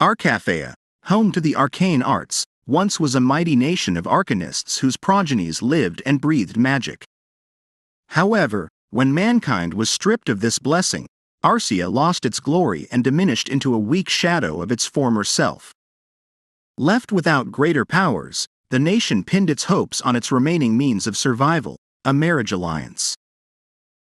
Arcaphea, home to the arcane arts, once was a mighty nation of arcanists whose progenies lived and breathed magic. However, when mankind was stripped of this blessing, Arcia lost its glory and diminished into a weak shadow of its former self. Left without greater powers, the nation pinned its hopes on its remaining means of survival, a marriage alliance.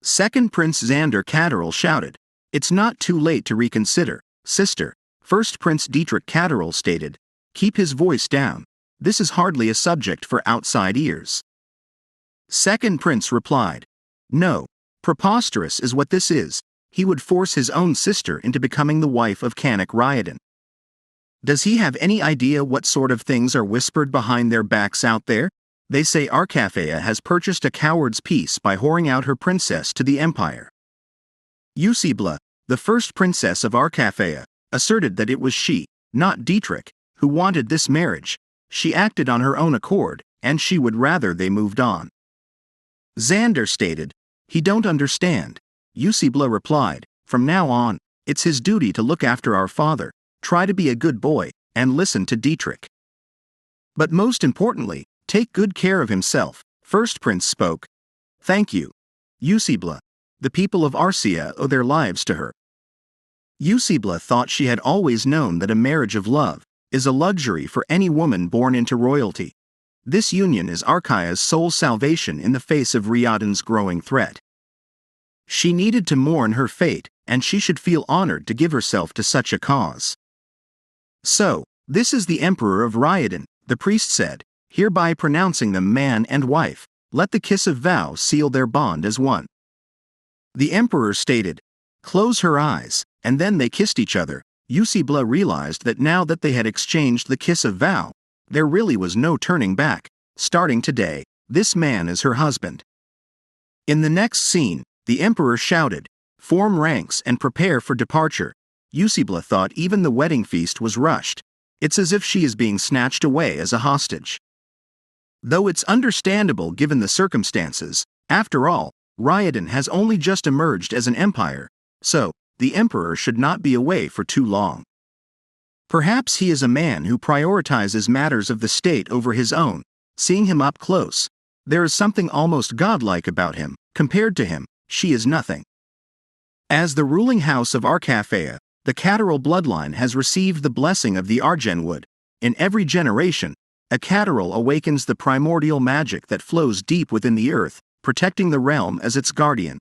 Second Prince Xander Catterall shouted, "It's not too late to reconsider, sister." First Prince Dietrich Catterall stated, "Keep his voice down. This is hardly a subject for outside ears." Second Prince replied, "No, preposterous is what this is. He would force his own sister into becoming the wife of Canik Ryodan. Does he have any idea what sort of things are whispered behind their backs out there? They say Arcaphea has purchased a coward's peace by whoring out her princess to the empire." Eusebla, the first princess of Arcaphea, asserted that it was she, not Dietrich, who wanted this marriage. She acted on her own accord, and she would rather they moved on. Xander stated, "He don't understand." Eusebla replied, "From now on, it's his duty to look after our father, try to be a good boy, and listen to Dietrich. But most importantly, take good care of himself." First Prince spoke. "Thank you, Eusebla. The people of Arcia owe their lives to her." Eusebla thought she had always known that a marriage of love is a luxury for any woman born into royalty. This union is Archaea's sole salvation in the face of Ryodan's growing threat. She needed to mourn her fate, and she should feel honored to give herself to such a cause. "So, this is the Emperor of Ryodan," the priest said, "hereby pronouncing them man and wife. Let the kiss of vow seal their bond as one." The Emperor stated, "Close her eyes," and then they kissed each other. Eusebla realized that now that they had exchanged the kiss of vow, there really was no turning back. Starting today, this man is her husband. In the next scene, the Emperor shouted, "Form ranks and prepare for departure." Eusebla thought even the wedding feast was rushed. It's as if she is being snatched away as a hostage. Though it's understandable given the circumstances, after all, Ryodan has only just emerged as an empire, so the Emperor should not be away for too long. Perhaps he is a man who prioritizes matters of the state over his own. Seeing him up close, there is something almost godlike about him. Compared to him, she is nothing. As the ruling house of Arcaphea, the Catterall bloodline has received the blessing of the Argenwood. In every generation, a Catterall awakens the primordial magic that flows deep within the earth, protecting the realm as its guardian.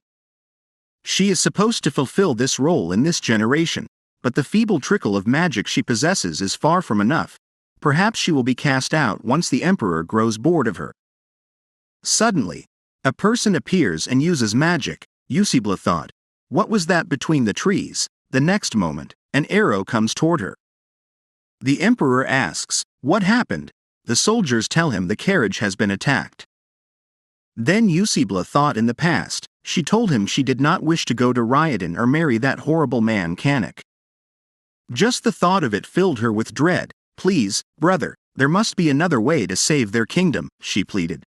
She is supposed to fulfill this role in this generation, but the feeble trickle of magic she possesses is far from enough. Perhaps she will be cast out once the Emperor grows bored of her. Suddenly, a person appears and uses magic. Eusebla thought, "What was that between the trees?" The next moment, an arrow comes toward her. The Emperor asks, "What happened?" The soldiers tell him the carriage has been attacked. Then Eusebla thought in the past. She told him she did not wish to go to Ryodan or marry that horrible man Canik. Just the thought of it filled her with dread. "Please, brother, there must be another way to save their kingdom," she pleaded.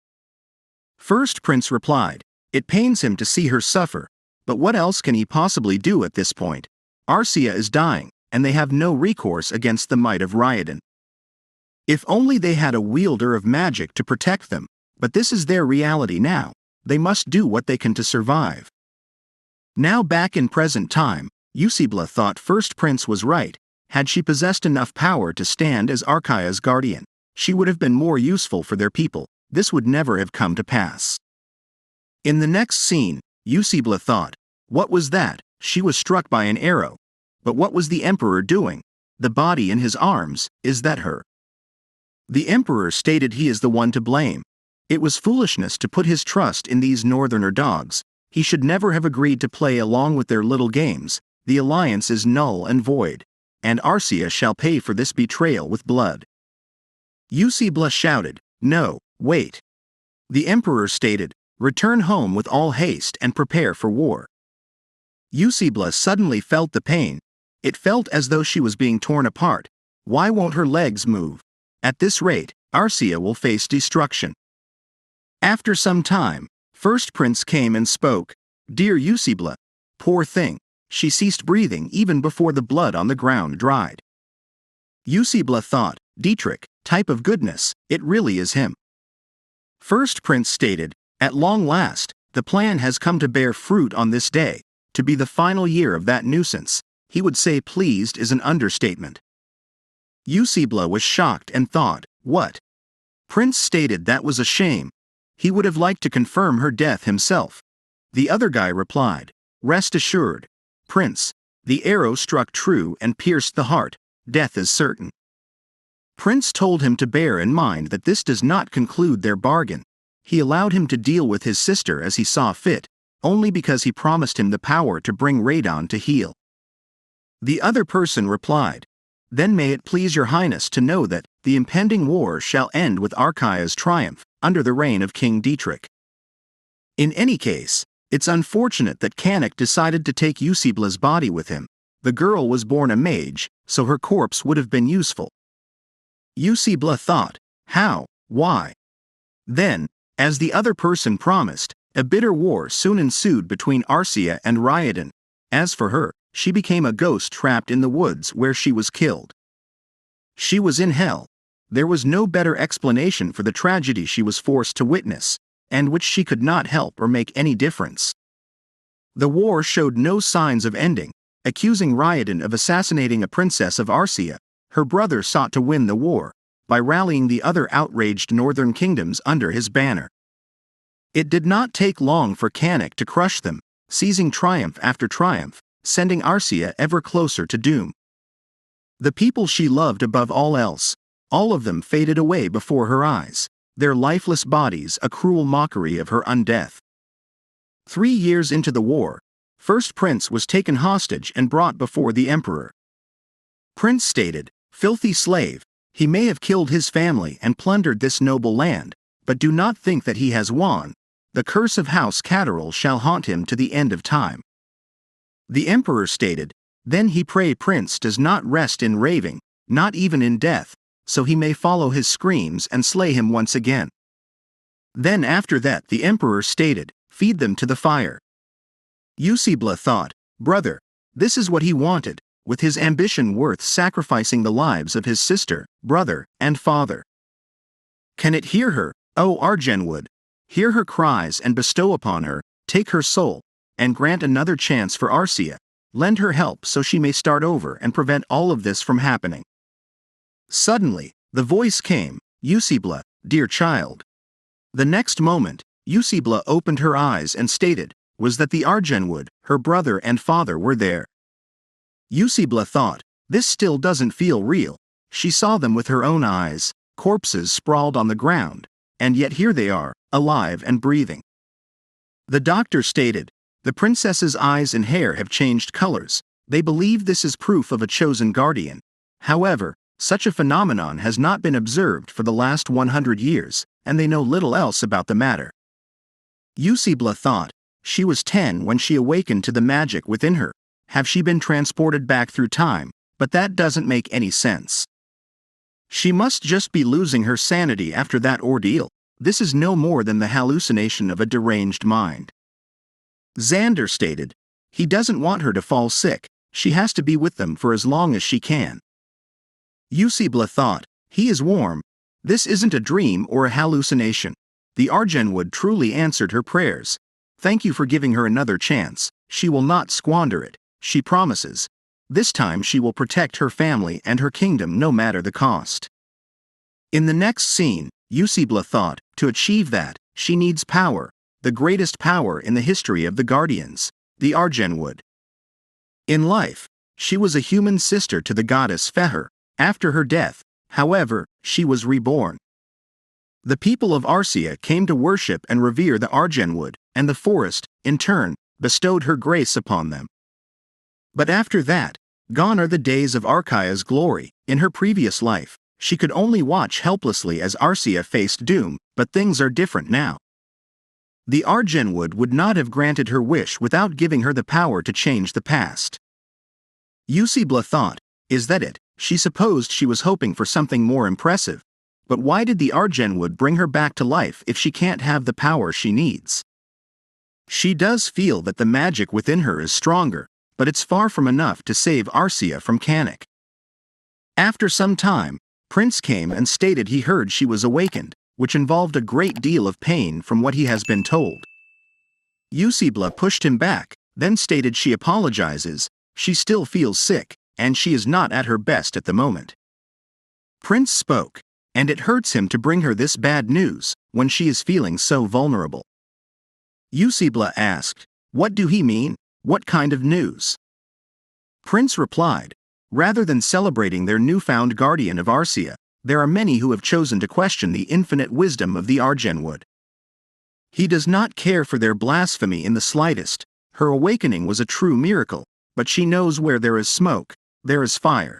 First Prince replied, "It pains him to see her suffer, but what else can he possibly do at this point? Arcia is dying, and they have no recourse against the might of Ryodan. If only they had a wielder of magic to protect them, but this is their reality now. They must do what they can to survive." Now back in present time, Eusebla thought First Prince was right. Had she possessed enough power to stand as Archaea's guardian, she would have been more useful for their people. This would never have come to pass. In the next scene, Eusebla thought, "What was that?" She was struck by an arrow. But what was the Emperor doing? The body in his arms, is that her? The Emperor stated he is the one to blame. It was foolishness to put his trust in these northerner dogs. He should never have agreed to play along with their little games. The alliance is null and void, and Arcia shall pay for this betrayal with blood. Eusebla shouted, "No, wait." The Emperor stated, "Return home with all haste and prepare for war." Eusebla suddenly felt the pain. It felt as though she was being torn apart. Why won't her legs move? At this rate, Arcia will face destruction. After some time, First Prince came and spoke. "Dear Eusebla, poor thing, she ceased breathing even before the blood on the ground dried." Eusebla thought, Dietrich, type of goodness, it really is him. First Prince stated, at long last, the plan has come to bear fruit on this day, to be the final year of that nuisance. He would say pleased is an understatement. Eusebla was shocked and thought, what? Prince stated that was a shame. He would have liked to confirm her death himself. The other guy replied, rest assured, Prince, the arrow struck true and pierced the heart, death is certain. Prince told him to bear in mind that this does not conclude their bargain. He allowed him to deal with his sister as he saw fit, only because he promised him the power to bring Radon to heal. The other person replied, then may it please your highness to know that the impending war shall end with Archaea's triumph, under the reign of King Dietrich. In any case, it's unfortunate that Canik decided to take Eusebla's body with him. The girl was born a mage, so her corpse would have been useful. Eusebla thought, how, why? Then, as the other person promised, a bitter war soon ensued between Arcia and Ryadan. As for her, she became a ghost trapped in the woods where she was killed. She was in hell. There was no better explanation for the tragedy she was forced to witness, and which she could not help or make any difference. The war showed no signs of ending. Accusing Ryadan of assassinating a princess of Arcia, her brother sought to win the war, by rallying the other outraged northern kingdoms under his banner. It did not take long for Canik to crush them, seizing triumph after triumph, sending Arcia ever closer to doom. The people she loved above all else, all of them faded away before her eyes, their lifeless bodies a cruel mockery of her undeath. 3 years into the war, First Prince was taken hostage and brought before the emperor. Prince stated, filthy slave, he may have killed his family and plundered this noble land, but do not think that he has won. The curse of House Catterall shall haunt him to the end of time. The emperor stated, then he pray Prince does not rest in raving, not even in death, so he may follow his screams and slay him once again. Then after that the emperor stated, feed them to the fire. Eusebla thought, brother, this is what he wanted, with his ambition worth sacrificing the lives of his sister, brother, and father. Can it hear her, O Argenwood? Hear her cries and bestow upon her, take her soul, and grant another chance for Arcia, lend her help so she may start over and prevent all of this from happening. Suddenly, the voice came, Eusebla, dear child. The next moment, Eusebla opened her eyes and stated, was that the Argenwood, her brother and father were there. Eusebla thought, this still doesn't feel real. She saw them with her own eyes, corpses sprawled on the ground, and yet here they are, alive and breathing. The doctor stated, the princess's eyes and hair have changed colors. They believe this is proof of a chosen guardian. However, such a phenomenon has not been observed for the last 100 years, and they know little else about the matter. Eusebla thought, she was 10 when she awakened to the magic within her. Have she been transported back through time? But that doesn't make any sense. She must just be losing her sanity after that ordeal. This is no more than the hallucination of a deranged mind. Xander stated, he doesn't want her to fall sick. She has to be with them for as long as she can. Eusebla thought, he is warm. This isn't a dream or a hallucination. The Argenwood truly answered her prayers. Thank you for giving her another chance. She will not squander it, she promises. This time she will protect her family and her kingdom no matter the cost. In the next scene, Eusebla thought, to achieve that, she needs power, the greatest power in the history of the Guardians, the Argenwood. In life, she was a human sister to the goddess Feher. After her death, however, she was reborn. The people of Arcia came to worship and revere the Argenwood, and the forest, in turn, bestowed her grace upon them. But after that, gone are the days of Archaea's glory. In her previous life, she could only watch helplessly as Arcia faced doom, but things are different now. The Argenwood would not have granted her wish without giving her the power to change the past. Eusebla thought, is that it? She supposed she was hoping for something more impressive. But why did the Argenwood bring her back to life if she can't have the power she needs? She does feel that the magic within her is stronger, but it's far from enough to save Arcia from Canik. After some time, Prince came and stated he heard she was awakened, which involved a great deal of pain from what he has been told. Usibla pushed him back, then stated she apologizes, she still feels sick, and she is not at her best at the moment. Prince spoke, and it hurts him to bring her this bad news, when she is feeling so vulnerable. Usibla asked, "What do he mean? What kind of news?" Prince replied, "Rather than celebrating their newfound guardian of Arcia, there are many who have chosen to question the infinite wisdom of the Argenwood. He does not care for their blasphemy in the slightest. Her awakening was a true miracle, but she knows where there is smoke, there is fire.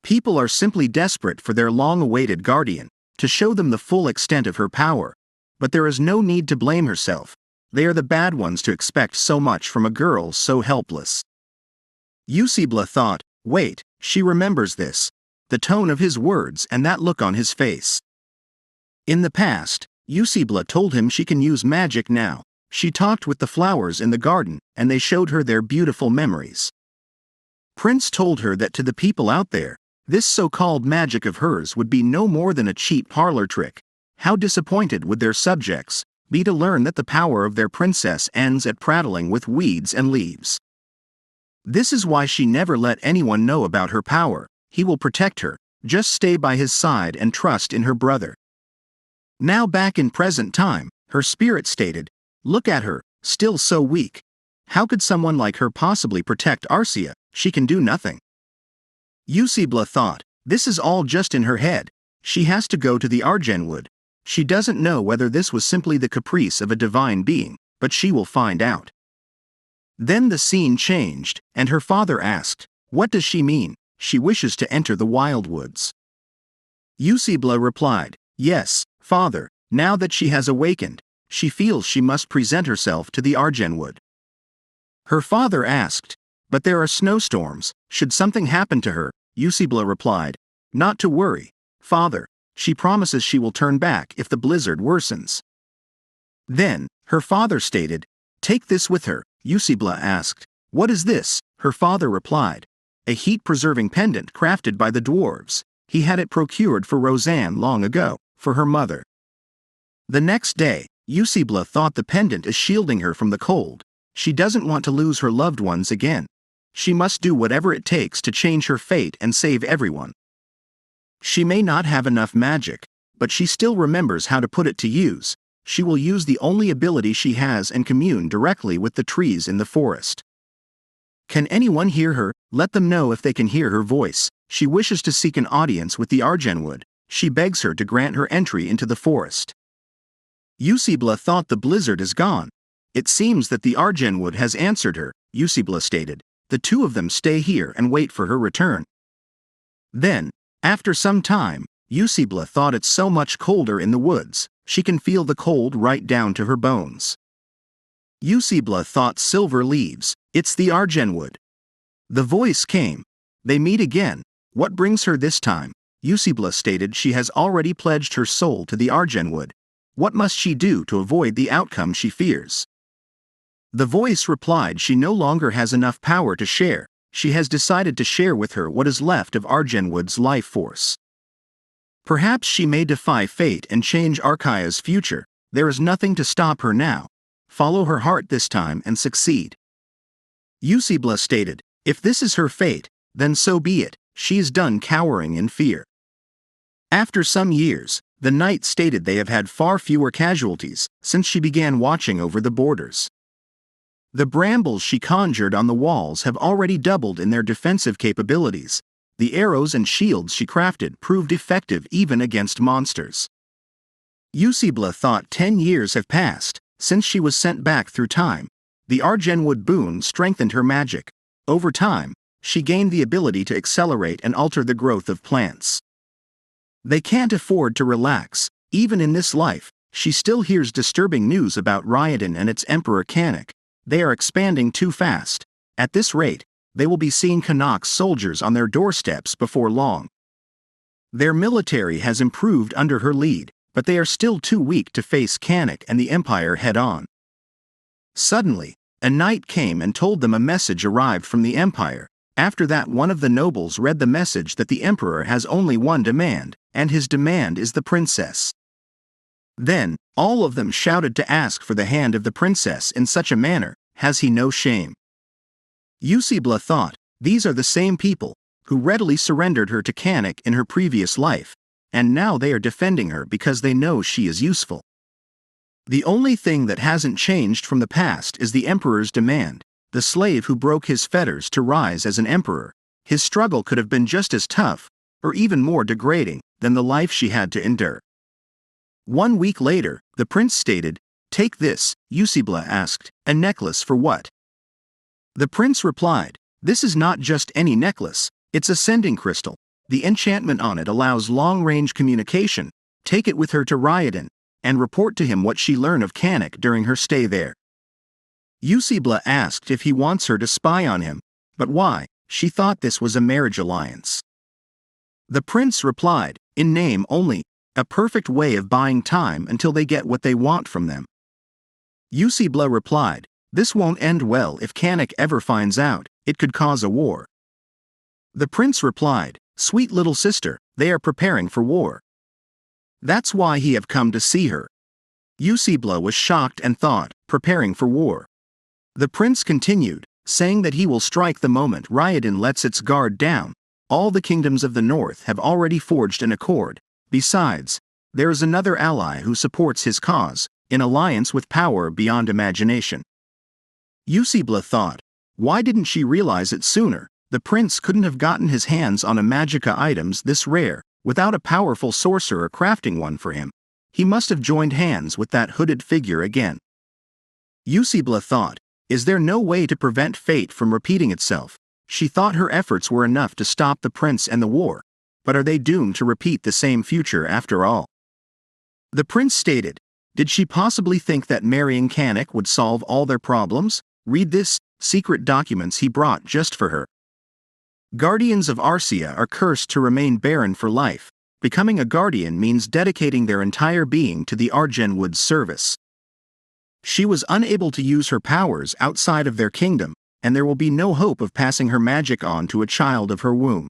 People are simply desperate for their long-awaited guardian, to show them the full extent of her power, but there is no need to blame herself. They are the bad ones to expect so much from a girl so helpless." Usibla thought, wait, she remembers this, the tone of his words and that look on his face. In the past, Usibla told him she can use magic now. She talked with the flowers in the garden, and they showed her their beautiful memories. Prince told her that to the people out there, this so-called magic of hers would be no more than a cheap parlor trick. How disappointed would their subjects be to learn that the power of their princess ends at prattling with weeds and leaves. This is why she never let anyone know about her power. He will protect her, just stay by his side and trust in her brother. Now back in present time, her spirit stated, "Look at her, still so weak. How could someone like her possibly protect Arcia? She can do nothing." Usibla thought, this is all just in her head. She has to go to the Argenwood. She doesn't know whether this was simply the caprice of a divine being, but she will find out. Then the scene changed, and her father asked, "What does she mean? She wishes to enter the wildwoods." Usibla replied, "Yes, father, now that she has awakened, she feels she must present herself to the Argenwood." Her father asked, "But there are snowstorms, should something happen to her?" Usibla replied, "Not to worry, father, she promises she will turn back if the blizzard worsens." Then, her father stated, "Take this with her." Usibla asked, "What is this?" Her father replied, "A heat-preserving pendant crafted by the dwarves. He had it procured for Roseanne long ago, for her mother." The next day, Usibla thought the pendant is shielding her from the cold. She doesn't want to lose her loved ones again. She must do whatever it takes to change her fate and save everyone. She may not have enough magic, but she still remembers how to put it to use. She will use the only ability she has and commune directly with the trees in the forest. Can anyone hear her? Let them know if they can hear her voice. She wishes to seek an audience with the Argenwood. She begs her to grant her entry into the forest. Usibla thought the blizzard is gone. It seems that the Argenwood has answered her, Usibla stated. The two of them stay here and wait for her return. Then, after some time, Usibla thought it's so much colder in the woods, she can feel the cold right down to her bones. Usibla thought silver leaves, it's the Argenwood. The voice came. They meet again. What brings her this time? Usibla stated she has already pledged her soul to the Argenwood. What must she do to avoid the outcome she fears? The voice replied she no longer has enough power to share. She has decided to share with her what is left of Argenwood's life force. Perhaps she may defy fate and change Archaea's future. There is nothing to stop her now. Follow her heart this time and succeed. Usibla stated, if this is her fate, then so be it. She is done cowering in fear. After some years, the knight stated they have had far fewer casualties since she began watching over the borders. The brambles she conjured on the walls have already doubled in their defensive capabilities. The arrows and shields she crafted proved effective even against monsters. Usibla thought 10 years have passed since she was sent back through time. The Argenwood boon strengthened her magic. Over time, she gained the ability to accelerate and alter the growth of plants. They can't afford to relax. Even in this life, she still hears disturbing news about Ryodan and its emperor Canik. They are expanding too fast. At this rate, they will be seeing Canik's soldiers on their doorsteps before long. Their military has improved under her lead, but they are still too weak to face Canik and the Empire head-on. Suddenly, a knight came and told them a message arrived from the Empire. After that, one of the nobles read the message that the emperor has only one demand, and his demand is the princess. Then, all of them shouted to ask for the hand of the princess in such a manner. Has he no shame? Eusebla thought, these are the same people who readily surrendered her to Canik in her previous life, and now they are defending her because they know she is useful. The only thing that hasn't changed from the past is the emperor's demand. The slave who broke his fetters to rise as an emperor, his struggle could have been just as tough, or even more degrading, than the life she had to endure. 1 week later, the prince stated, "Take this," Eusebla asked, "a necklace for what?" The prince replied, "This is not just any necklace, it's a sending crystal. The enchantment on it allows long-range communication. Take it with her to Ryadan, and report to him what she learned of Canik during her stay there." Eusebla asked if he wants her to spy on him, but why? She thought this was a marriage alliance. The prince replied, "In name only, a perfect way of buying time until they get what they want from them." Eusebla replied, "This won't end well if Canik ever finds out, it could cause a war." The prince replied, "Sweet little sister, they are preparing for war. That's why he have come to see her." Eusebla was shocked and thought, preparing for war. The prince continued, saying that he will strike the moment Ryadan lets its guard down. All the kingdoms of the north have already forged an accord. Besides, there is another ally who supports his cause, in alliance with power beyond imagination. Eusebla thought, why didn't she realize it sooner? The prince couldn't have gotten his hands on a magica items this rare, without a powerful sorcerer crafting one for him. He must have joined hands with that hooded figure again. Eusebla thought, is there no way to prevent fate from repeating itself? She thought her efforts were enough to stop the prince and the war, but are they doomed to repeat the same future after all? The prince stated, did she possibly think that marrying Canik would solve all their problems? Read this, secret documents he brought just for her. Guardians of Arcia are cursed to remain barren for life. Becoming a guardian means dedicating their entire being to the Argenwood's service. She was unable to use her powers outside of their kingdom, and there will be no hope of passing her magic on to a child of her womb.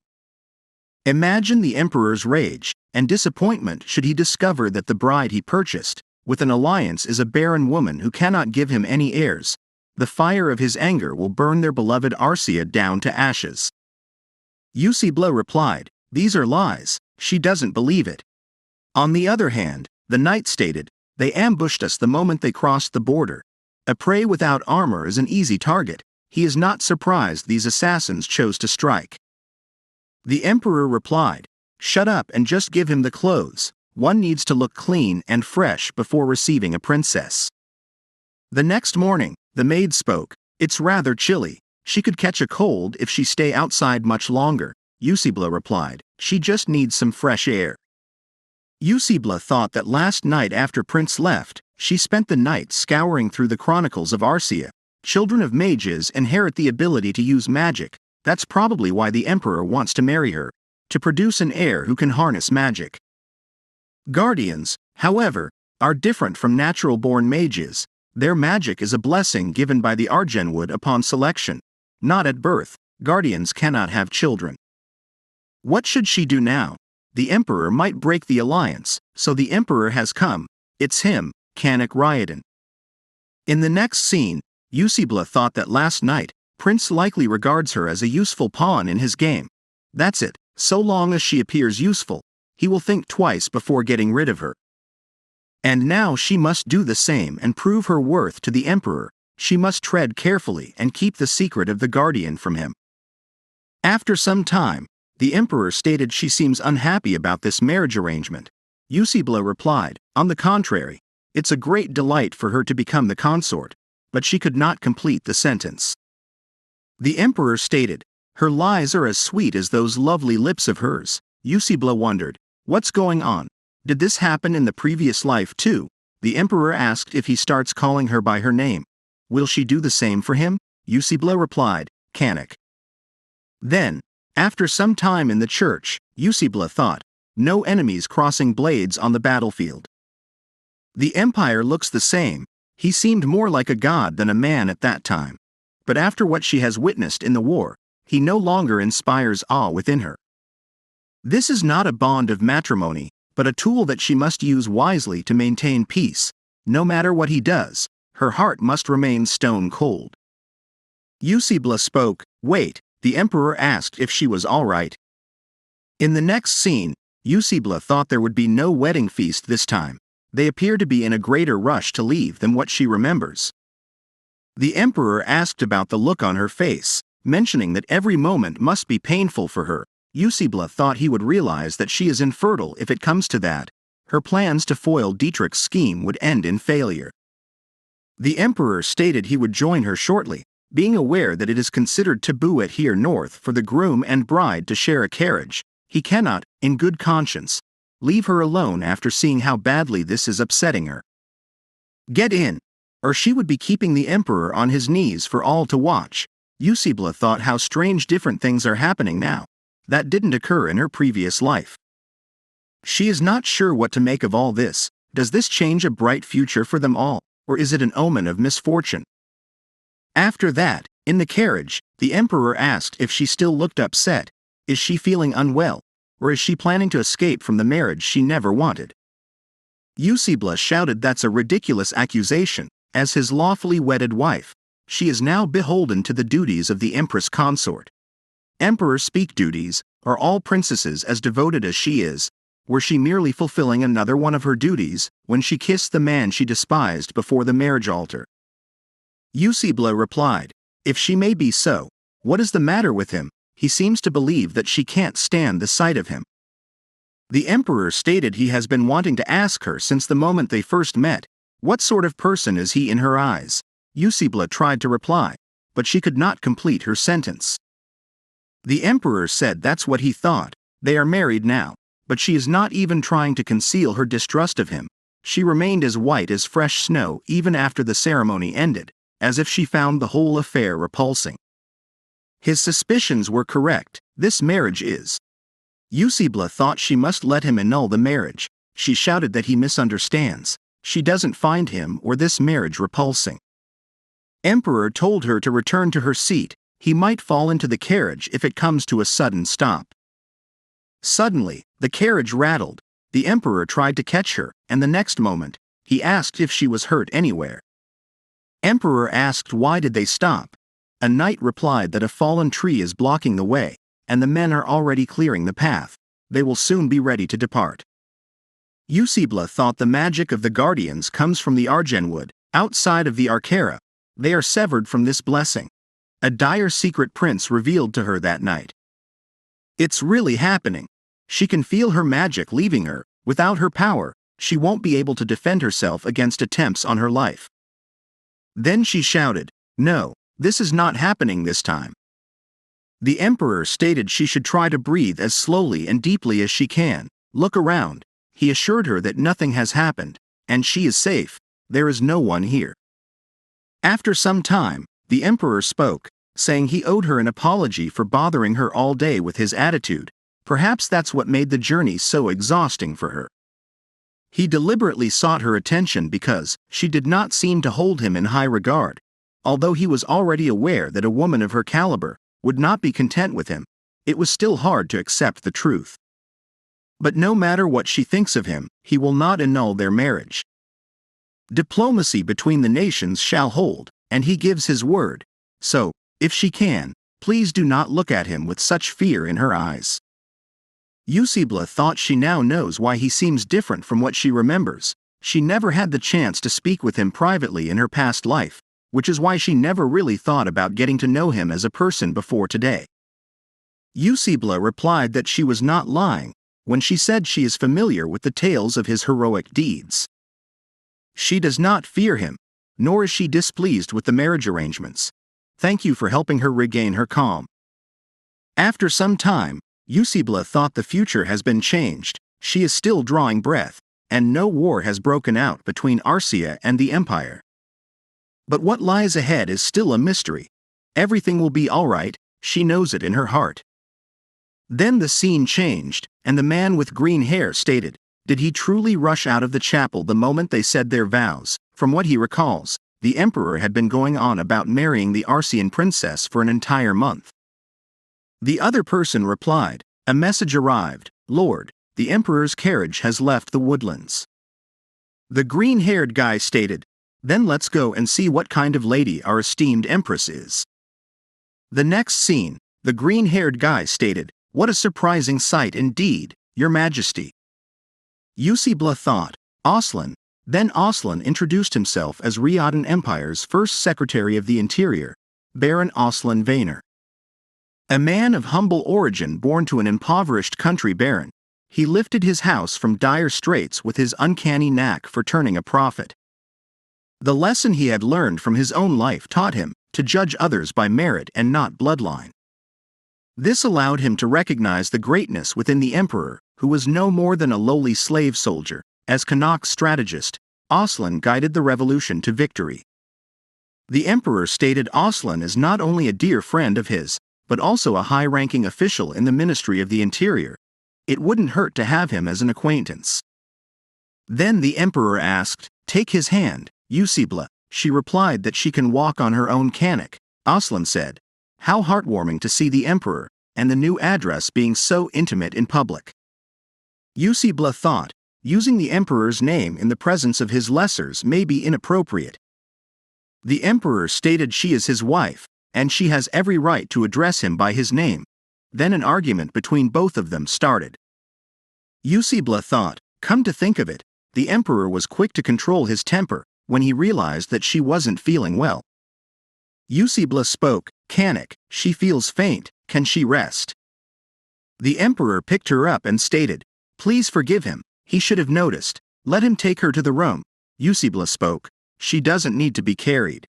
Imagine the emperor's rage and disappointment should he discover that the bride he purchased with an alliance is a barren woman who cannot give him any heirs. The fire of his anger will burn their beloved Arcia down to ashes. Eusebla replied, these are lies, she doesn't believe it. On the other hand, the knight stated, they ambushed us the moment they crossed the border. A prey without armor is an easy target. He is not surprised these assassins chose to strike. The emperor replied, shut up and just give him the clothes. One needs to look clean and fresh before receiving a princess. The next morning, the maid spoke, it's rather chilly. She could catch a cold if she stay outside much longer. Eusebla replied, she just needs some fresh air. Eusebla thought that last night after Prince left, she spent the night scouring through the chronicles of Arcia. Children of mages inherit the ability to use magic. That's probably why the emperor wants to marry her, to produce an heir who can harness magic. Guardians, however, are different from natural-born mages. Their magic is a blessing given by the Argenwood upon selection. Not at birth, guardians cannot have children. What should she do now? The emperor might break the alliance, so the emperor has come. It's him, Canik Ryadan. In the next scene, Eusebla thought that last night, Prince likely regards her as a useful pawn in his game. That's it, so long as she appears useful, he will think twice before getting rid of her. And now she must do the same and prove her worth to the emperor. She must tread carefully and keep the secret of the guardian from him. After some time, the emperor stated she seems unhappy about this marriage arrangement. Eusebla replied, on the contrary, it's a great delight for her to become the consort, but she could not complete the sentence. The emperor stated, her lies are as sweet as those lovely lips of hers. Eusebla wondered, what's going on? Did this happen in the previous life too? The emperor asked if he starts calling her by her name. Will she do the same for him? Eusebla replied, Canik. Then, after some time in the church, Eusebla thought, no enemies crossing blades on the battlefield. The empire looks the same. He seemed more like a god than a man at that time. But after what she has witnessed in the war, he no longer inspires awe within her. This is not a bond of matrimony, but a tool that she must use wisely to maintain peace. No matter what he does, her heart must remain stone cold. Eusebla spoke. Wait, the emperor asked if she was all right. In the next scene, Eusebla thought there would be no wedding feast this time. They appear to be in a greater rush to leave than what she remembers. The emperor asked about the look on her face, mentioning that every moment must be painful for her. Eusebla thought he would realize that she is infertile if it comes to that. Her plans to foil Dietrich's scheme would end in failure. The emperor stated he would join her shortly, being aware that it is considered taboo at here north for the groom and bride to share a carriage. He cannot, in good conscience, leave her alone after seeing how badly this is upsetting her. Get in, or she would be keeping the emperor on his knees for all to watch. Eusebla thought how strange different things are happening now. That didn't occur in her previous life. She is not sure what to make of all this. Does this change a bright future for them all, or is it an omen of misfortune? After that, in the carriage, the emperor asked if she still looked upset. Is she feeling unwell, or is she planning to escape from the marriage she never wanted? Eusebla shouted that's a ridiculous accusation. As his lawfully wedded wife, she is now beholden to the duties of the empress consort. Emperors speak duties. Are all princesses as devoted as she is? Were she merely fulfilling another one of her duties when she kissed the man she despised before the marriage altar? Eusebla replied, if she may be so, what is the matter with him? He seems to believe that she can't stand the sight of him. The emperor stated he has been wanting to ask her since the moment they first met. What sort of person is he in her eyes? Eusebla tried to reply, but she could not complete her sentence. The emperor said that's what he thought. They are married now, but she is not even trying to conceal her distrust of him. She remained as white as fresh snow even after the ceremony ended, as if she found the whole affair repulsing. His suspicions were correct. This marriage is. Eusebla thought she must let him annul the marriage. She shouted that he misunderstands. She doesn't find him or this marriage repulsing. Emperor told her to return to her seat. He might fall into the carriage if it comes to a sudden stop. Suddenly, the carriage rattled. The emperor tried to catch her, and the next moment, he asked if she was hurt anywhere. Emperor asked why did they stop. A knight replied that a fallen tree is blocking the way, and the men are already clearing the path. They will soon be ready to depart. Eusebla thought the magic of the guardians comes from the Argenwood, outside of the Arcara. They are severed from this blessing. A dire secret prince revealed to her that night. It's really happening. She can feel her magic leaving her. Without her power, she won't be able to defend herself against attempts on her life. Then she shouted, no, this is not happening this time. The emperor stated she should try to breathe as slowly and deeply as she can. Look around. He assured her that nothing has happened, and she is safe. There is no one here. After some time, the emperor spoke, saying he owed her an apology for bothering her all day with his attitude. Perhaps that's what made the journey so exhausting for her. He deliberately sought her attention because she did not seem to hold him in high regard. Although he was already aware that a woman of her caliber would not be content with him, it was still hard to accept the truth. But no matter what she thinks of him, he will not annul their marriage. Diplomacy between the nations shall hold, and he gives his word. So, if she can, please do not look at him with such fear in her eyes. Eusebla thought she now knows why he seems different from what she remembers. She never had the chance to speak with him privately in her past life, which is why she never really thought about getting to know him as a person before today. Eusebla replied that she was not lying when she said she is familiar with the tales of his heroic deeds. She does not fear him, nor is she displeased with the marriage arrangements. Thank you for helping her regain her calm. After some time, Eusebla thought the future has been changed. She is still drawing breath, and no war has broken out between Arcia and the Empire. But what lies ahead is still a mystery. Everything will be all right, she knows it in her heart. Then the scene changed, and the man with green hair stated, did he truly rush out of the chapel the moment they said their vows? From what he recalls, the emperor had been going on about marrying the Arcian princess for an entire month. The other person replied, "A message arrived, Lord, the emperor's carriage has left the woodlands." The green-haired guy stated, "Then let's go and see what kind of lady our esteemed empress is." The next scene, the green-haired guy stated, "What a surprising sight indeed, Your Majesty." Usibla thought, "Aslan." Then Aslan introduced himself as Riyadh Empire's first Secretary of the Interior, Baron Aslan Vainer. A man of humble origin born to an impoverished country baron, he lifted his house from dire straits with his uncanny knack for turning a profit. The lesson he had learned from his own life taught him to judge others by merit and not bloodline. This allowed him to recognize the greatness within the emperor, who was no more than a lowly slave soldier. As Canik's strategist, Aslan guided the revolution to victory. The emperor stated Aslan is not only a dear friend of his, but also a high-ranking official in the Ministry of the Interior. It wouldn't hurt to have him as an acquaintance. Then the emperor asked, "Take his hand, Usibla." She replied that she can walk on her own Canik. Aslan said, "How heartwarming to see the emperor, and the new address being so intimate in public." Usibla thought, using the emperor's name in the presence of his lessers may be inappropriate. The emperor stated she is his wife, and she has every right to address him by his name. Then an argument between both of them started. Usibla thought, come to think of it, the emperor was quick to control his temper when he realized that she wasn't feeling well. Usibla spoke, "Canik, she feels faint, can she rest?" The emperor picked her up and stated, "Please forgive him, he should have noticed, let him take her to the room." Usibla spoke, "She doesn't need to be carried."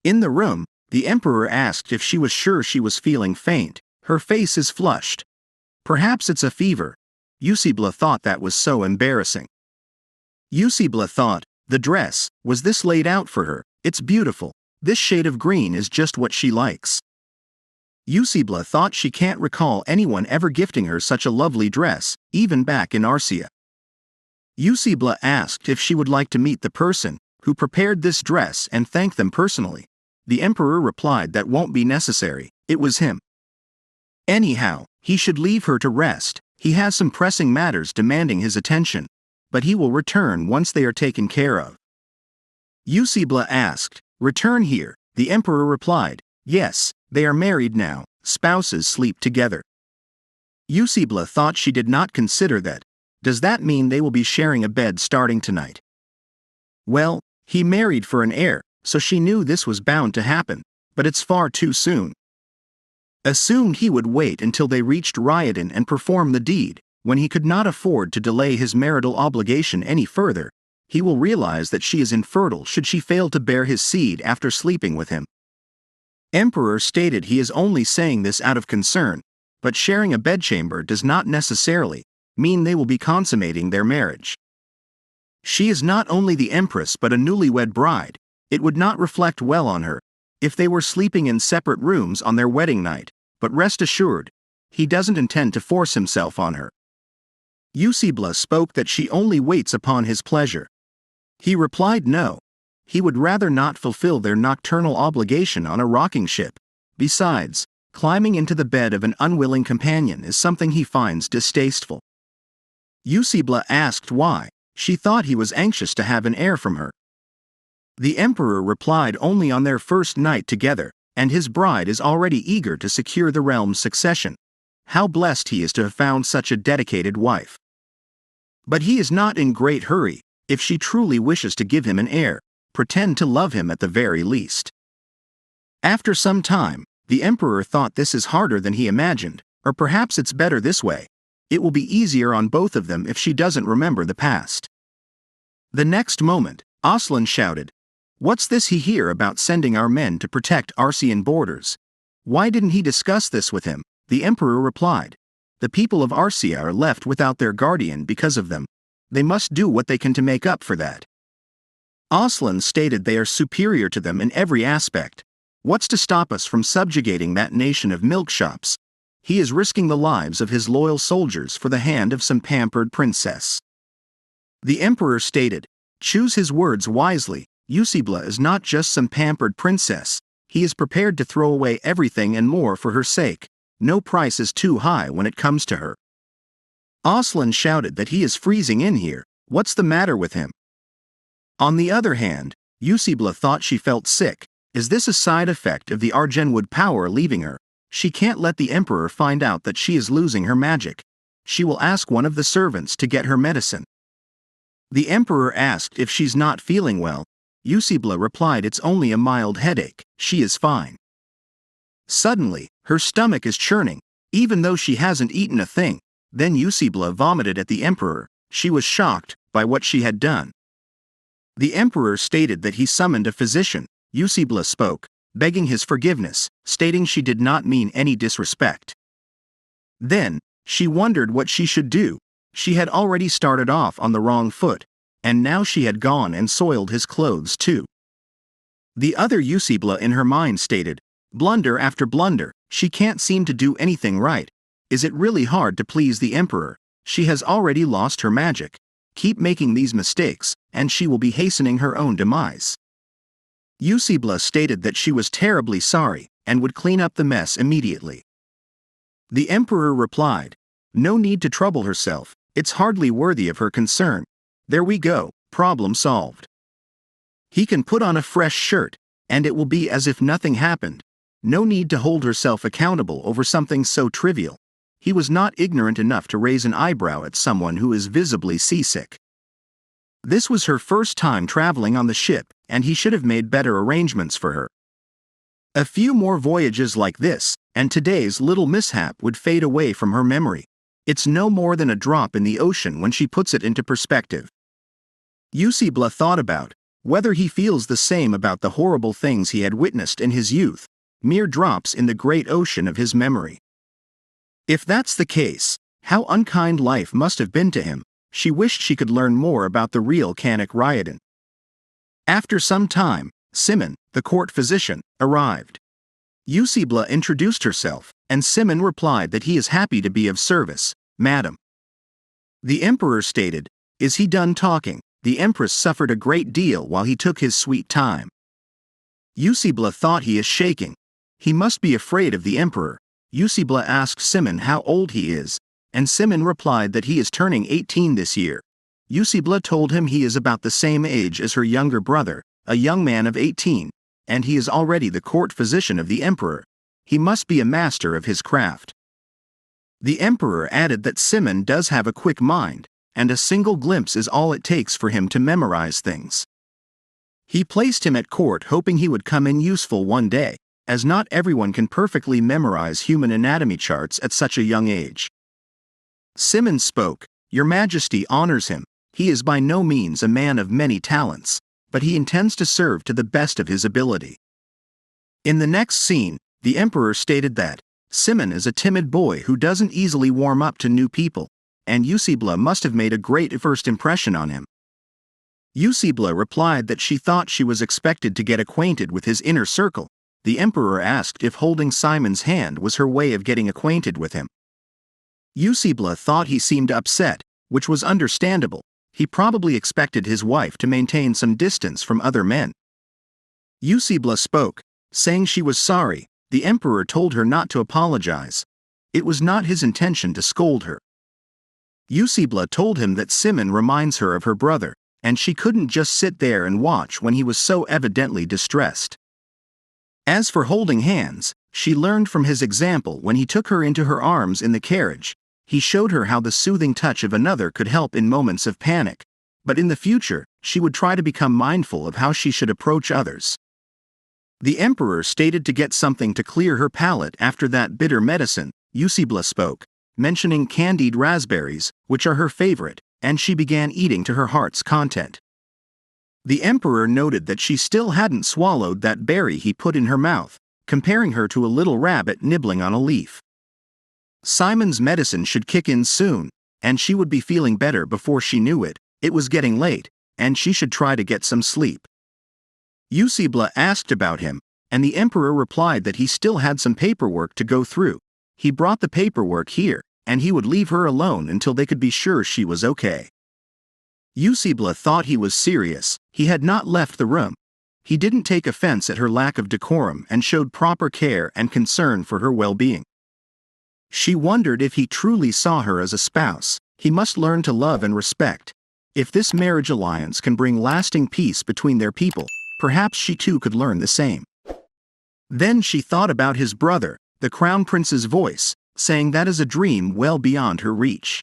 In the room, the emperor asked if she was sure she was feeling faint. Her face is flushed. "Perhaps it's a fever." Usibla thought that was so embarrassing. Usibla thought, the dress, was this laid out for her? It's beautiful. This shade of green is just what she likes. Usibla thought she can't recall anyone ever gifting her such a lovely dress, even back in Arcia. Usibla asked if she would like to meet the person who prepared this dress and thank them personally. The emperor replied that won't be necessary, it was him. Anyhow, he should leave her to rest, he has some pressing matters demanding his attention, but he will return once they are taken care of. Usibla asked, "Return here?" The emperor replied, "Yes, they are married now, spouses sleep together." Usibla thought she did not consider that. Does that mean they will be sharing a bed starting tonight? Well, he married for an heir, so she knew this was bound to happen, but it's far too soon. Assumed he would wait until they reached Riyadh and perform the deed. When he could not afford to delay his marital obligation any further, he will realize that she is infertile should she fail to bear his seed after sleeping with him. Emperor stated he is only saying this out of concern, but sharing a bedchamber does not necessarily mean they will be consummating their marriage. She is not only the empress but a newlywed bride. It would not reflect well on her if they were sleeping in separate rooms on their wedding night, but rest assured, he doesn't intend to force himself on her. Usibla spoke that she only waits upon his pleasure. He replied no. He would rather not fulfill their nocturnal obligation on a rocking ship. Besides, climbing into the bed of an unwilling companion is something he finds distasteful. Usibla asked why. She thought he was anxious to have an heir from her. The emperor replied only on their first night together, and his bride is already eager to secure the realm's succession. How blessed he is to have found such a dedicated wife. But he is not in great hurry. If she truly wishes to give him an heir, pretend to love him at the very least. After some time, the emperor thought this is harder than he imagined, or perhaps it's better this way. It will be easier on both of them if she doesn't remember the past. The next moment, Aslan shouted, "What's this he hear about sending our men to protect Arcian borders? Why didn't he discuss this with him?" The emperor replied, "The people of Arcia are left without their guardian because of them. They must do what they can to make up for that." Aslan stated they are superior to them in every aspect. What's to stop us from subjugating that nation of milk shops? He is risking the lives of his loyal soldiers for the hand of some pampered princess. The emperor stated, "Choose his words wisely. Usibla is not just some pampered princess. He is prepared to throw away everything and more for her sake." no price is too high when it comes to her. Aslan shouted that he is freezing in here, what's the matter with him? On the other hand, Yusibla thought she felt sick. Is this a side effect of the Argenwood power leaving her? She can't let the Emperor find out that she is losing her magic. She will ask one of the servants to get her medicine. The Emperor asked if she's not feeling well. Yusibla replied it's only a mild headache, she is fine. Suddenly, her stomach is churning, even though she hasn't eaten a thing. Then Yusibla vomited at the Emperor. She was shocked by what she had done. The Emperor stated that he summoned a physician. Yusibla spoke, begging his forgiveness, stating she did not mean any disrespect. Then, she wondered what she should do. She had already started off on the wrong foot, and now she had gone and soiled his clothes too. The other Yusibla in her mind stated, blunder after blunder, she can't seem to do anything right. Is it really hard to please the Emperor? She has already lost her magic. Keep making these mistakes, and she will be hastening her own demise. Yusibla stated that she was terribly sorry, and would clean up the mess immediately. The Emperor replied, no need to trouble herself, it's hardly worthy of her concern. There we go, problem solved. He can put on a fresh shirt, and it will be as if nothing happened. No need to hold herself accountable over something so trivial. He was not ignorant enough to raise an eyebrow at someone who is visibly seasick. This was her first time traveling on the ship, and he should have made better arrangements for her. A few more voyages like this, and today's little mishap would fade away from her memory. It's no more than a drop in the ocean when she puts it into perspective. Yusibla thought about whether he feels the same about the horrible things he had witnessed in his youth, mere drops in the great ocean of his memory. If that's the case, how unkind life must have been to him. She wished she could learn more about the real Canik Ryodan. After some time, Simon, the court physician, arrived. Yusibla introduced herself, and Simon replied that he is happy to be of service, madam. The Emperor stated, is he done talking? The Empress suffered a great deal while he took his sweet time. Yusibla thought he is shaking. He must be afraid of the Emperor. Yusibla asked Simon how old he is, and Simon replied that he is turning 18 this year. Yusibla told him he is about the same age as her younger brother, a young man of 18, and he is already the court physician of the Emperor. He must be a master of his craft. The Emperor added that Simon does have a quick mind, and a single glimpse is all it takes for him to memorize things. He placed him at court hoping he would come in useful one day, as not everyone can perfectly memorize human anatomy charts at such a young age. Simon spoke, Your Majesty honors him. He is by no means a man of many talents, but he intends to serve to the best of his ability. In the next scene, the Emperor stated that Simon is a timid boy who doesn't easily warm up to new people, and Yusibla must have made a great first impression on him. Yusibla replied that she thought she was expected to get acquainted with his inner circle. The Emperor asked if holding Simon's hand was her way of getting acquainted with him. Yusibla thought he seemed upset, which was understandable. He probably expected his wife to maintain some distance from other men. Yusibla spoke, saying she was sorry. The Emperor told her not to apologize. It was not his intention to scold her. Yusibla told him that Simon reminds her of her brother, and she couldn't just sit there and watch when he was so evidently distressed. As for holding hands, she learned from his example when he took her into her arms in the carriage. He showed her how the soothing touch of another could help in moments of panic, but in the future, she would try to become mindful of how she should approach others. The Emperor stated to get something to clear her palate after that bitter medicine. Yusibla spoke, mentioning candied raspberries, which are her favorite, and she began eating to her heart's content. The Emperor noted that she still hadn't swallowed that berry he put in her mouth, comparing her to a little rabbit nibbling on a leaf. Simon's medicine should kick in soon, and she would be feeling better before she knew it. It was getting late, and she should try to get some sleep. Yusibla asked about him, and the Emperor replied that he still had some paperwork to go through. He brought the paperwork here, and he would leave her alone until they could be sure she was okay. Yusibla thought he was serious. He had not left the room. He didn't take offense at her lack of decorum and showed proper care and concern for her well-being. She wondered if he truly saw her as a spouse. He must learn to love and respect. If this marriage alliance can bring lasting peace between their people, perhaps she too could learn the same. Then she thought about his brother, the crown prince's voice, saying that is a dream well beyond her reach.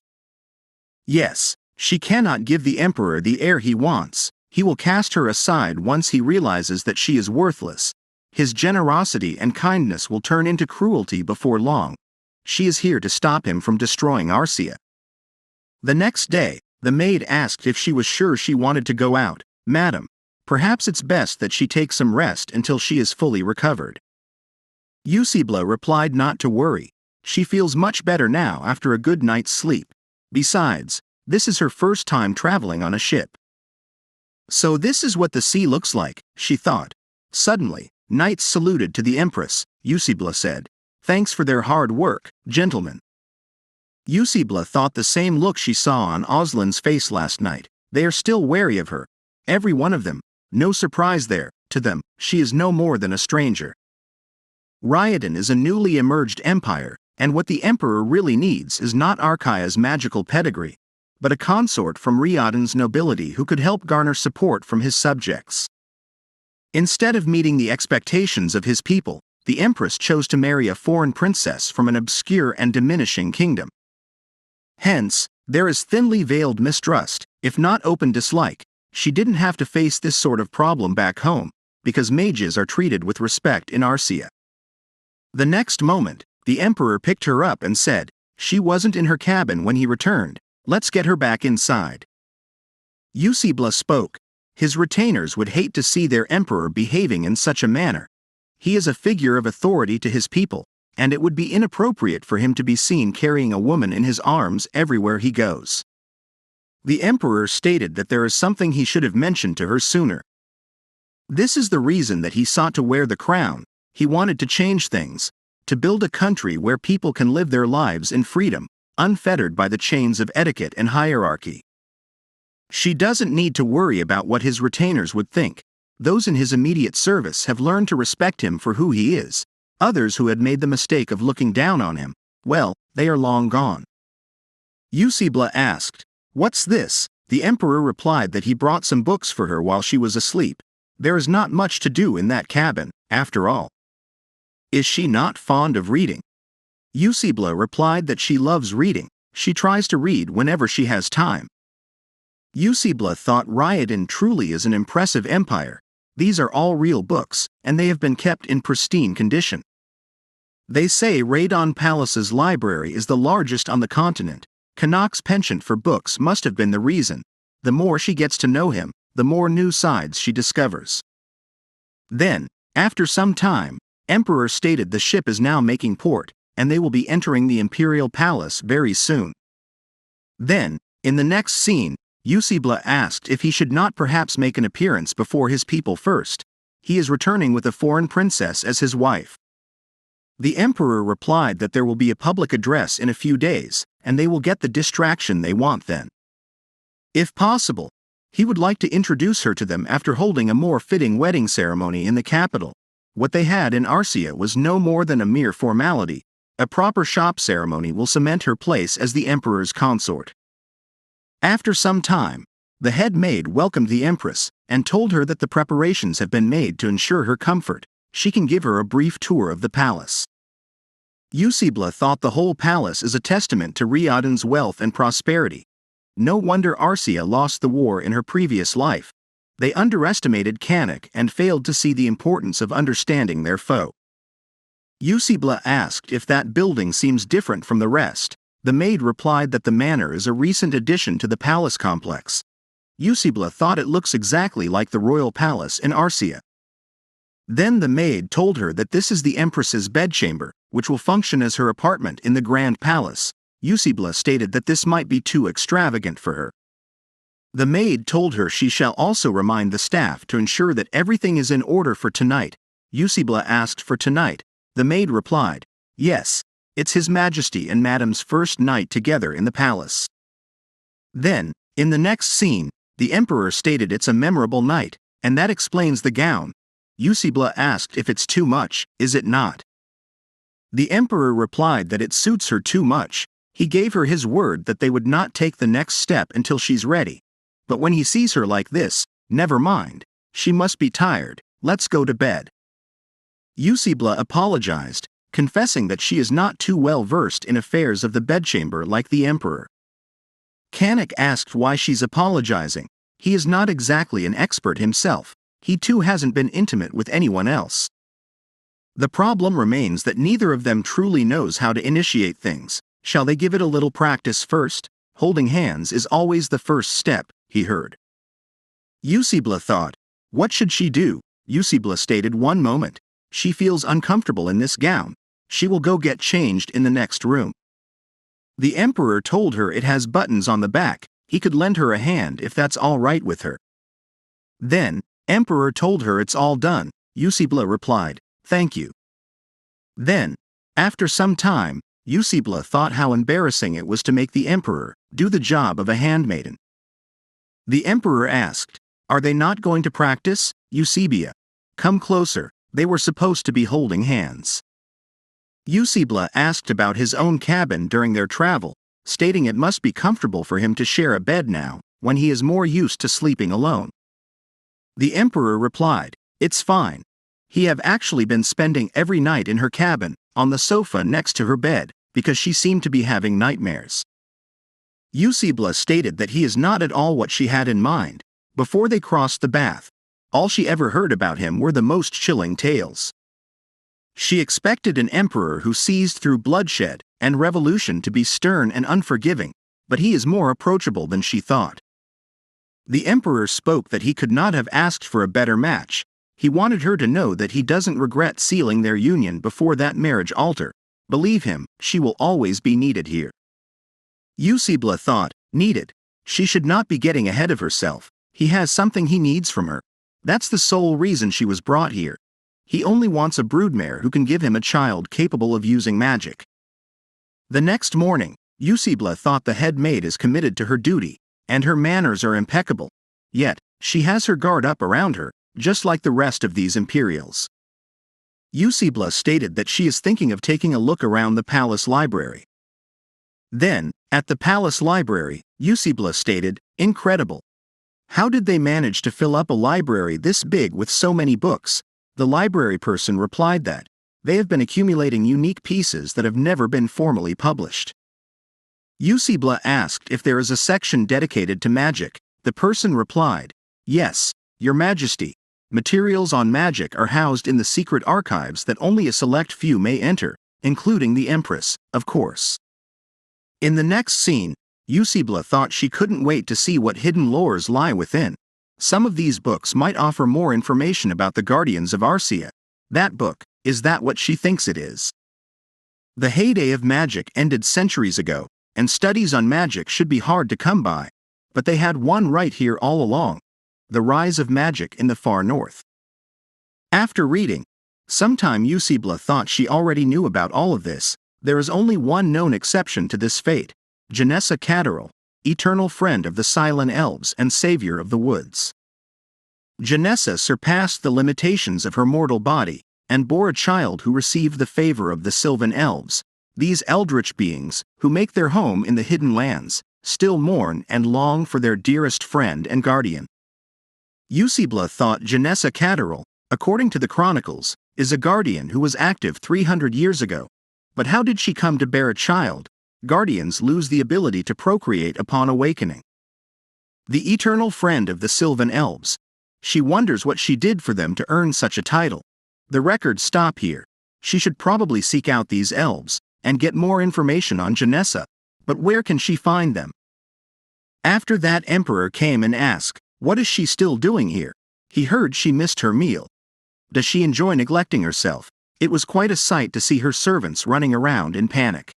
Yes, she cannot give the emperor the heir he wants. He will cast her aside once he realizes that she is worthless. His generosity and kindness will turn into cruelty before long. She is here to stop him from destroying Arcia. The next day, the maid asked if she was sure she wanted to go out. Madam, perhaps it's best that she take some rest until she is fully recovered. Eusebla replied not to worry. She feels much better now after a good night's sleep. Besides, this is her first time traveling on a ship. So this is what the sea looks like, she thought. Suddenly, knights saluted to the empress. Eusebla said, "Thanks for their hard work, gentlemen." Eusebla thought the same look she saw on Oslin's face last night. They are still wary of her. Every one of them. No surprise there. To them, she is no more than a stranger. Ryodan is a newly emerged empire, and what the emperor really needs is not Archaea's magical pedigree, but a consort from Ryodan's nobility who could help garner support from his subjects. Instead of meeting the expectations of his people, the empress chose to marry a foreign princess from an obscure and diminishing kingdom. Hence, there is thinly veiled mistrust, if not open dislike. She didn't have to face this sort of problem back home, because mages are treated with respect in Arcia. The next moment, the emperor picked her up and said, "She wasn't in her cabin when he returned. Let's get her back inside." Eusebla spoke. His retainers would hate to see their emperor behaving in such a manner. He is a figure of authority to his people, and it would be inappropriate for him to be seen carrying a woman in his arms everywhere he goes. The emperor stated that there is something he should have mentioned to her sooner. This is the reason that he sought to wear the crown. He wanted to change things, to build a country where people can live their lives in freedom, unfettered by the chains of etiquette and hierarchy. She doesn't need to worry about what his retainers would think. Those in his immediate service have learned to respect him for who he is. Others who had made the mistake of looking down on him, well, they are long gone. Eusebla asked, "What's this?" The emperor replied that he brought some books for her while she was asleep. There is not much to do in that cabin, after all. Is she not fond of reading? Eusebla replied that she loves reading. She tries to read whenever she has time. Eusebla thought Ryodan truly is an impressive empire. These are all real books, and they have been kept in pristine condition. They say Radon Palace's library is the largest on the continent. Canik's penchant for books must have been the reason. The more she gets to know him, the more new sides she discovers. Then, after some time, Emperor stated the ship is now making port, and they will be entering the imperial palace very soon. Then, in the next scene, Eusebla asked if he should not perhaps make an appearance before his people first. He is returning with a foreign princess as his wife. The emperor replied that there will be a public address in a few days, and they will get the distraction they want then. If possible, he would like to introduce her to them after holding a more fitting wedding ceremony in the capital. What they had in Arcia was no more than a mere formality. A proper shop ceremony will cement her place as the emperor's consort. After some time, the head maid welcomed the empress, and told her that the preparations have been made to ensure her comfort. She can give her a brief tour of the palace. Eusebla thought the whole palace is a testament to Ryodan's wealth and prosperity. No wonder Arcia lost the war in her previous life. They underestimated Canik and failed to see the importance of understanding their foe. Eusebla asked if that building seems different from the rest. The maid replied that the manor is a recent addition to the palace complex. Eusebla thought it looks exactly like the royal palace in Arcia. Then the maid told her that this is the empress's bedchamber, which will function as her apartment in the grand palace. Eusebla stated that this might be too extravagant for her. The maid told her she shall also remind the staff to ensure that everything is in order for tonight. Eusebla asked for tonight. The maid replied, "Yes, it's His Majesty and Madame's first night together in the palace." Then, in the next scene, the emperor stated it's a memorable night, and that explains the gown. Eusebla asked if it's too much. Is it not? The emperor replied that it suits her too much. He gave her his word that they would not take the next step until she's ready. But when he sees her like this, never mind. She must be tired. Let's go to bed. Eusebla apologized, confessing that she is not too well versed in affairs of the bedchamber like the emperor. Canik asked why she's apologizing. He is not exactly an expert himself. He too hasn't been intimate with anyone else. The problem remains that neither of them truly knows how to initiate things. Shall they give it a little practice first? Holding hands is always the first step, he heard. Eusebla thought. What should she do? Eusebla stated one moment. She feels uncomfortable in this gown. She will go get changed in the next room. The emperor told her it has buttons on the back. He could lend her a hand if that's all right with her. Then, emperor told her it's all done. Eusebla replied, thank you. Then, after some time, Eusebla thought how embarrassing it was to make the emperor do the job of a handmaiden. The emperor asked, are they not going to practice? Eusebia, come closer. They were supposed to be holding hands. Eusebla asked about his own cabin during their travel, stating it must be comfortable for him to share a bed now, when he is more used to sleeping alone. The emperor replied, it's fine. He have actually been spending every night in her cabin, on the sofa next to her bed, because she seemed to be having nightmares. Eusebla stated that he is not at all what she had in mind. Before they crossed the bath, all she ever heard about him were the most chilling tales. She expected an emperor who sees through bloodshed and revolution to be stern and unforgiving, but he is more approachable than she thought. The emperor spoke that he could not have asked for a better match. He wanted her to know that he doesn't regret sealing their union before that marriage altar. Believe him, she will always be needed here. Eusebla thought, needed. She should not be getting ahead of herself. He has something he needs from her. That's the sole reason she was brought here. He only wants a broodmare who can give him a child capable of using magic. The next morning, Eusebla thought the head maid is committed to her duty, and her manners are impeccable. Yet, she has her guard up around her, just like the rest of these Imperials. Eusebla stated that she is thinking of taking a look around the palace library. Then, at the palace library, Eusebla stated, incredible. How did they manage to fill up a library this big with so many books? The library person replied that they have been accumulating unique pieces that have never been formally published. Eusebla asked if there is a section dedicated to magic. The person replied, yes, Your Majesty. Materials on magic are housed in the secret archives that only a select few may enter, including the Empress, of course. In the next scene, Eusebla thought she couldn't wait to see what hidden lores lie within. Some of these books might offer more information about the Guardians of Arcia. That book, is that what she thinks it is? The heyday of magic ended centuries ago, and studies on magic should be hard to come by. But they had one right here all along. The rise of magic in the far north. After reading, sometime Eusebla thought she already knew about all of this. There is only one known exception to this fate. Janessa Catterall, eternal friend of the Silent Elves and savior of the woods. Janessa surpassed the limitations of her mortal body, and bore a child who received the favor of the Sylvan Elves. These eldritch beings, who make their home in the hidden lands, still mourn and long for their dearest friend and guardian. Eusebla thought Janessa Catterall, according to the chronicles, is a guardian who was active 300 years ago. But how did she come to bear a child? Guardians lose the ability to procreate upon awakening. The eternal friend of the Sylvan Elves. She wonders what she did for them to earn such a title. The records stop here. She should probably seek out these elves, and get more information on Janessa. But where can she find them? After that, Emperor came and asked, what is she still doing here? He heard she missed her meal. Does she enjoy neglecting herself? It was quite a sight to see her servants running around in panic.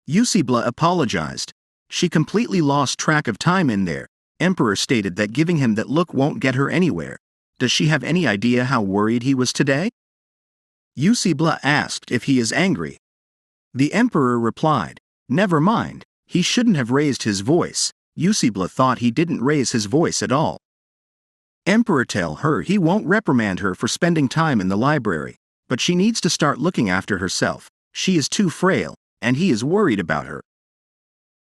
Eusebla apologized. She completely lost track of time in there. Emperor stated that giving him that look won't get her anywhere. Does she have any idea how worried he was today? Eusebla asked if he is angry. The Emperor replied, never mind, he shouldn't have raised his voice. Eusebla thought he didn't raise his voice at all. Emperor tell her he won't reprimand her for spending time in the library. but she needs to start looking after herself. She is too frail, and he is worried about her.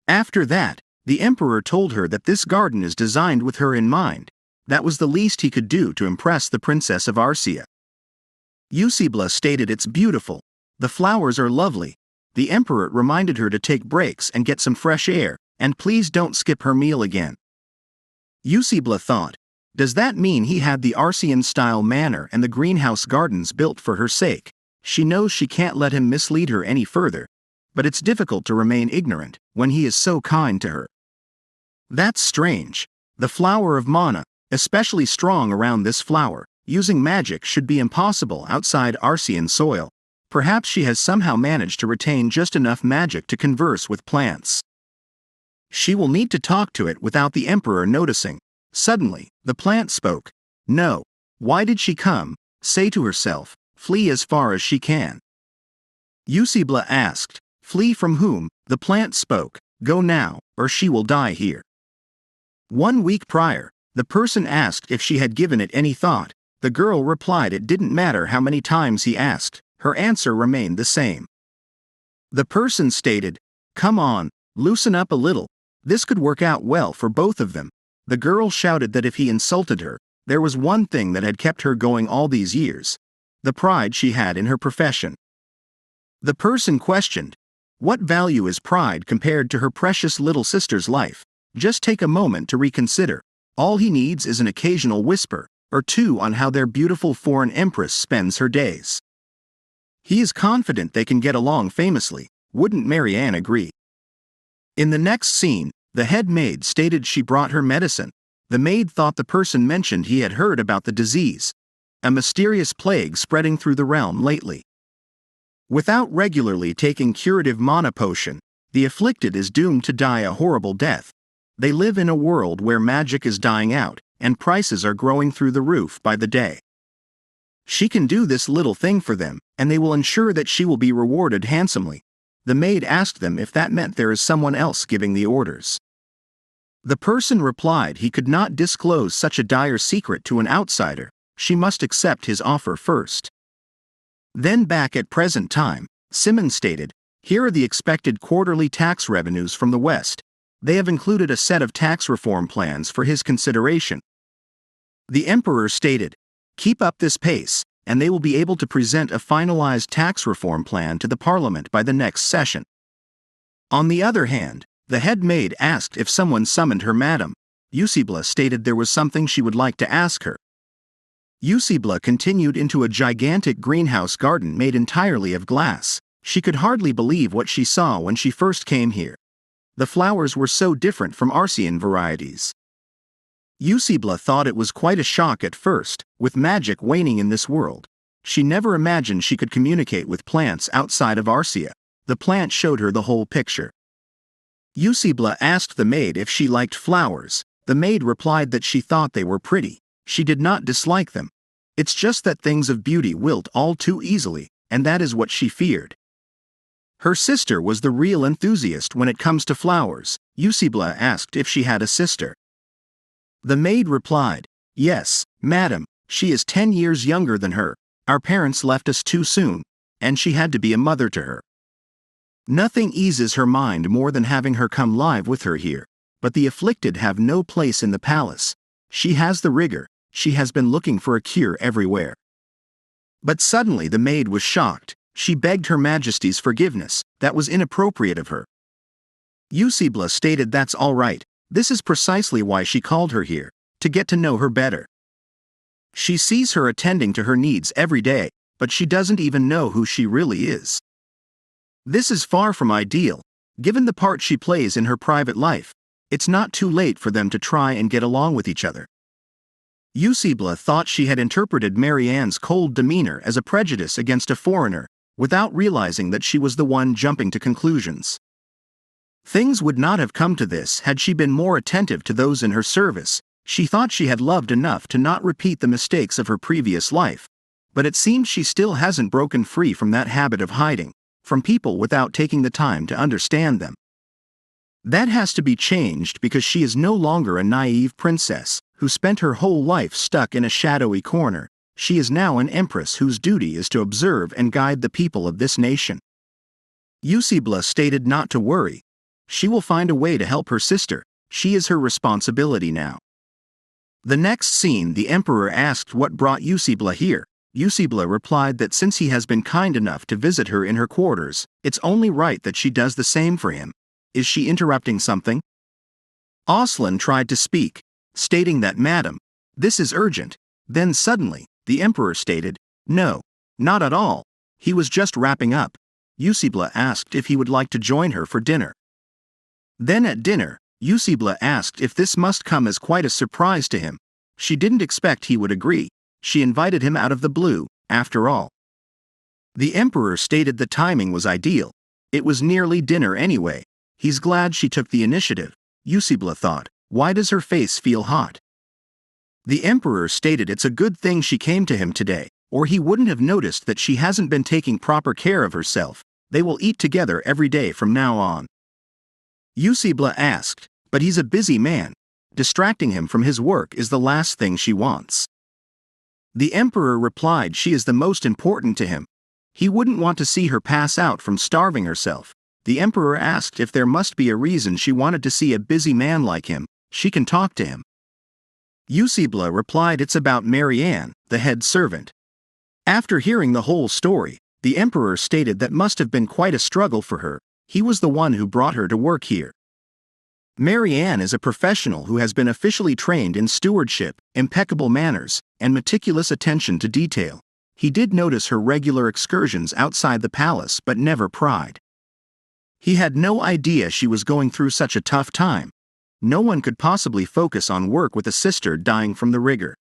After that, the emperor told her that this garden is designed with her in mind. That was the least he could do to impress the princess of Arcia. Eusebla stated it's beautiful. The flowers are lovely. The emperor reminded her to take breaks and get some fresh air, and please don't skip her meal again. Eusebla thought, does that mean he had the Arcian-style manor and the greenhouse gardens built for her sake? She knows she can't let him mislead her any further, but it's difficult to remain ignorant when he is so kind to her. That's strange. The flower of mana, especially strong around this flower, using magic should be impossible outside Arcian soil. Perhaps she has somehow managed to retain just enough magic to converse with plants. She will need to talk to it without the emperor noticing. Suddenly, the plant spoke. No. Why did she come? Say to herself, flee as far as she can. Eusebla asked, flee from whom? The plant spoke, go now, or she will die here. 1 week prior, the person asked if she had given it any thought. The girl replied it didn't matter how many times he asked, her answer remained the same. The person stated, come on, loosen up a little, this could work out well for both of them. The girl shouted that if he insulted her, there was one thing that had kept her going all these years: the pride she had in her profession. The person questioned, what value is pride compared to her precious little sister's life? Just take a moment to reconsider. All he needs is an occasional whisper or two on how their beautiful foreign empress spends her days. He is confident they can get along famously. Wouldn't Marianne agree? In the next scene, the head maid stated she brought her medicine. The maid thought the person mentioned he had heard about the disease, a mysterious plague spreading through the realm lately. Without regularly taking curative mana potion, the afflicted is doomed to die a horrible death. They live in a world where magic is dying out, and prices are growing through the roof by the day. She can do this little thing for them, and they will ensure that she will be rewarded handsomely. The maid asked them if that meant there is someone else giving the orders. The person replied he could not disclose such a dire secret to an outsider. She must accept his offer first. Then back at present time, Simon stated, here are the expected quarterly tax revenues from the West. They have included a set of tax reform plans for his consideration. The emperor stated, keep up this pace, and they will be able to present a finalized tax reform plan to the parliament by the next session. On the other hand, the head maid asked if someone summoned her madam. Eusebla stated there was something she would like to ask her. Eusebla continued into a gigantic greenhouse garden made entirely of glass. She could hardly believe what she saw when she first came here. The flowers were so different from Arcian varieties. Eusebla thought it was quite a shock at first, with magic waning in this world. She never imagined she could communicate with plants outside of Arcia. The plant showed her the whole picture. Eusebla asked the maid if she liked flowers. The maid replied that she thought they were pretty. She did not dislike them. It's just that things of beauty wilt all too easily, and that is what she feared. Her sister was the real enthusiast when it comes to flowers. Eusebla asked if she had a sister. The maid replied, yes, madam, she is 10 years younger than her. Our parents left us too soon, and she had to be a mother to her. Nothing eases her mind more than having her come live with her here, but the afflicted have no place in the palace. She has the rigor, she has been looking for a cure everywhere. But suddenly the maid was shocked. She begged Her Majesty's forgiveness. That was inappropriate of her. Eusebla stated that's all right. This is precisely why she called her here, to get to know her better. She sees her attending to her needs every day, but she doesn't even know who she really is. This is far from ideal. Given the part she plays in her private life, it's not too late for them to try and get along with each other. Eusebla thought she had interpreted Marianne's cold demeanor as a prejudice against a foreigner, without realizing that she was the one jumping to conclusions. Things would not have come to this had she been more attentive to those in her service. She thought she had loved enough to not repeat the mistakes of her previous life, but it seems she still hasn't broken free from that habit of hiding from people without taking the time to understand them. That has to be changed because she is no longer a naive princess who spent her whole life stuck in a shadowy corner. She is now an empress whose duty is to observe and guide the people of this nation. Yusibla stated not to worry. She will find a way to help her sister. She is her responsibility now. The next scene, the emperor asked what brought Yusibla here. Yusibla replied that since he has been kind enough to visit her in her quarters, it's only right that she does the same for him. Is she interrupting something? Aslan tried to speak, stating that, "Madam, this is urgent." Then suddenly, the emperor stated, "No, not at all. He was just wrapping up." Yusibla asked if he would like to join her for dinner. Then at dinner, Yusibla asked if this must come as quite a surprise to him. She didn't expect he would agree. She invited him out of the blue, after all. The emperor stated the timing was ideal. It was nearly dinner anyway. He's glad she took the initiative. Yusibla thought, why does her face feel hot? The emperor stated it's a good thing she came to him today, or he wouldn't have noticed that she hasn't been taking proper care of herself. They will eat together every day from now on. Yusibla asked, but he's a busy man. Distracting him from his work is the last thing she wants. The emperor replied she is the most important to him. He wouldn't want to see her pass out from starving herself. The emperor asked if there must be a reason she wanted to see a busy man like him. She can talk to him. Yusibla replied it's about Marianne, the head servant. After hearing the whole story, the emperor stated that must have been quite a struggle for her. He was the one who brought her to work here. Marianne is a professional who has been officially trained in stewardship, impeccable manners, and meticulous attention to detail. He did notice her regular excursions outside the palace but never pried. He had no idea she was going through such a tough time. No one could possibly focus on work with a sister dying from the rigor.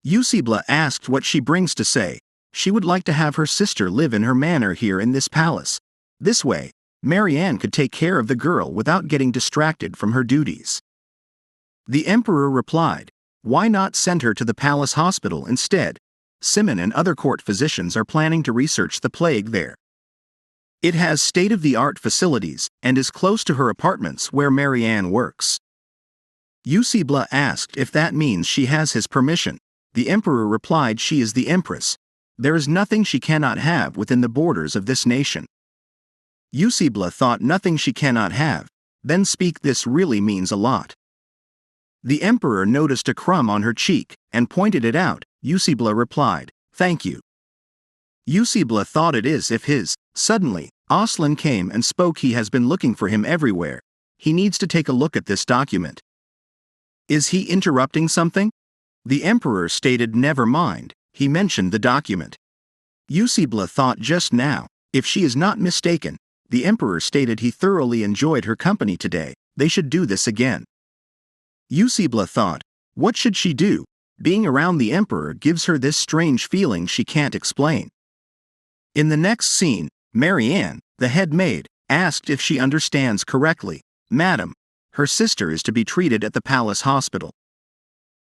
Yusibla asked what she brings to say. She would like to have her sister live in her manor here in this palace. This way, Marianne could take care of the girl without getting distracted from her duties. The emperor replied, why not send her to the palace hospital instead? Simon and other court physicians are planning to research the plague there. It has state-of-the-art facilities and is close to her apartments where Marianne works. Yusibla asked if that means she has his permission. The emperor replied she is the empress. There is nothing she cannot have within the borders of this nation. Yusibla thought nothing she cannot have. Then speak, this really means a lot. The emperor noticed a crumb on her cheek and pointed it out. Yusibla replied, thank you. Yusibla thought it is if his. Suddenly, Aslan came and spoke. He has been looking for him everywhere. He needs to take a look at this document. Is he interrupting something? The emperor stated never mind. He mentioned the document. Yusibla thought just now, if she is not mistaken, the emperor stated he thoroughly enjoyed her company today. They should do this again. Yusibla thought, what should she do? Being around the emperor gives her this strange feeling she can't explain. In the next scene, Marianne, the head maid, asked if she understands correctly. Madam, her sister is to be treated at the palace hospital.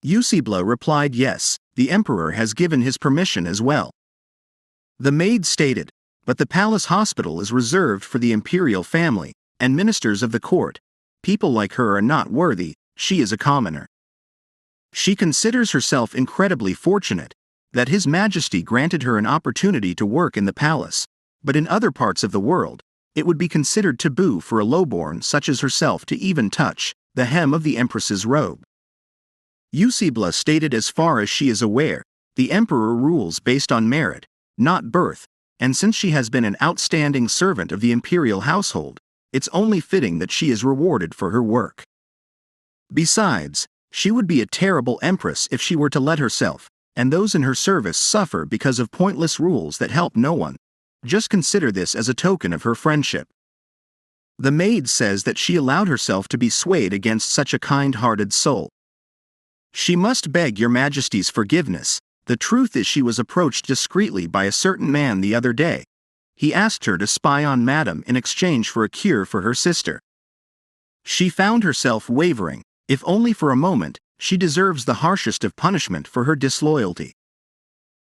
Yusibla replied yes, the emperor has given his permission as well. The maid stated, but the palace hospital is reserved for the imperial family and ministers of the court. People like her are not worthy. She is a commoner. She considers herself incredibly fortunate that His Majesty granted her an opportunity to work in the palace, but in other parts of the world, it would be considered taboo for a lowborn such as herself to even touch the hem of the empress's robe. Yusibla stated as far as she is aware, the emperor rules based on merit, not birth, and since she has been an outstanding servant of the imperial household, it's only fitting that she is rewarded for her work. Besides, she would be a terrible empress if she were to let herself and those in her service suffer because of pointless rules that help no one. Just consider this as a token of her friendship. The maid says that she allowed herself to be swayed against such a kind-hearted soul. She must beg your Majesty's forgiveness. The truth is she was approached discreetly by a certain man the other day. He asked her to spy on Madam in exchange for a cure for her sister. She found herself wavering. If only for a moment, she deserves the harshest of punishment for her disloyalty.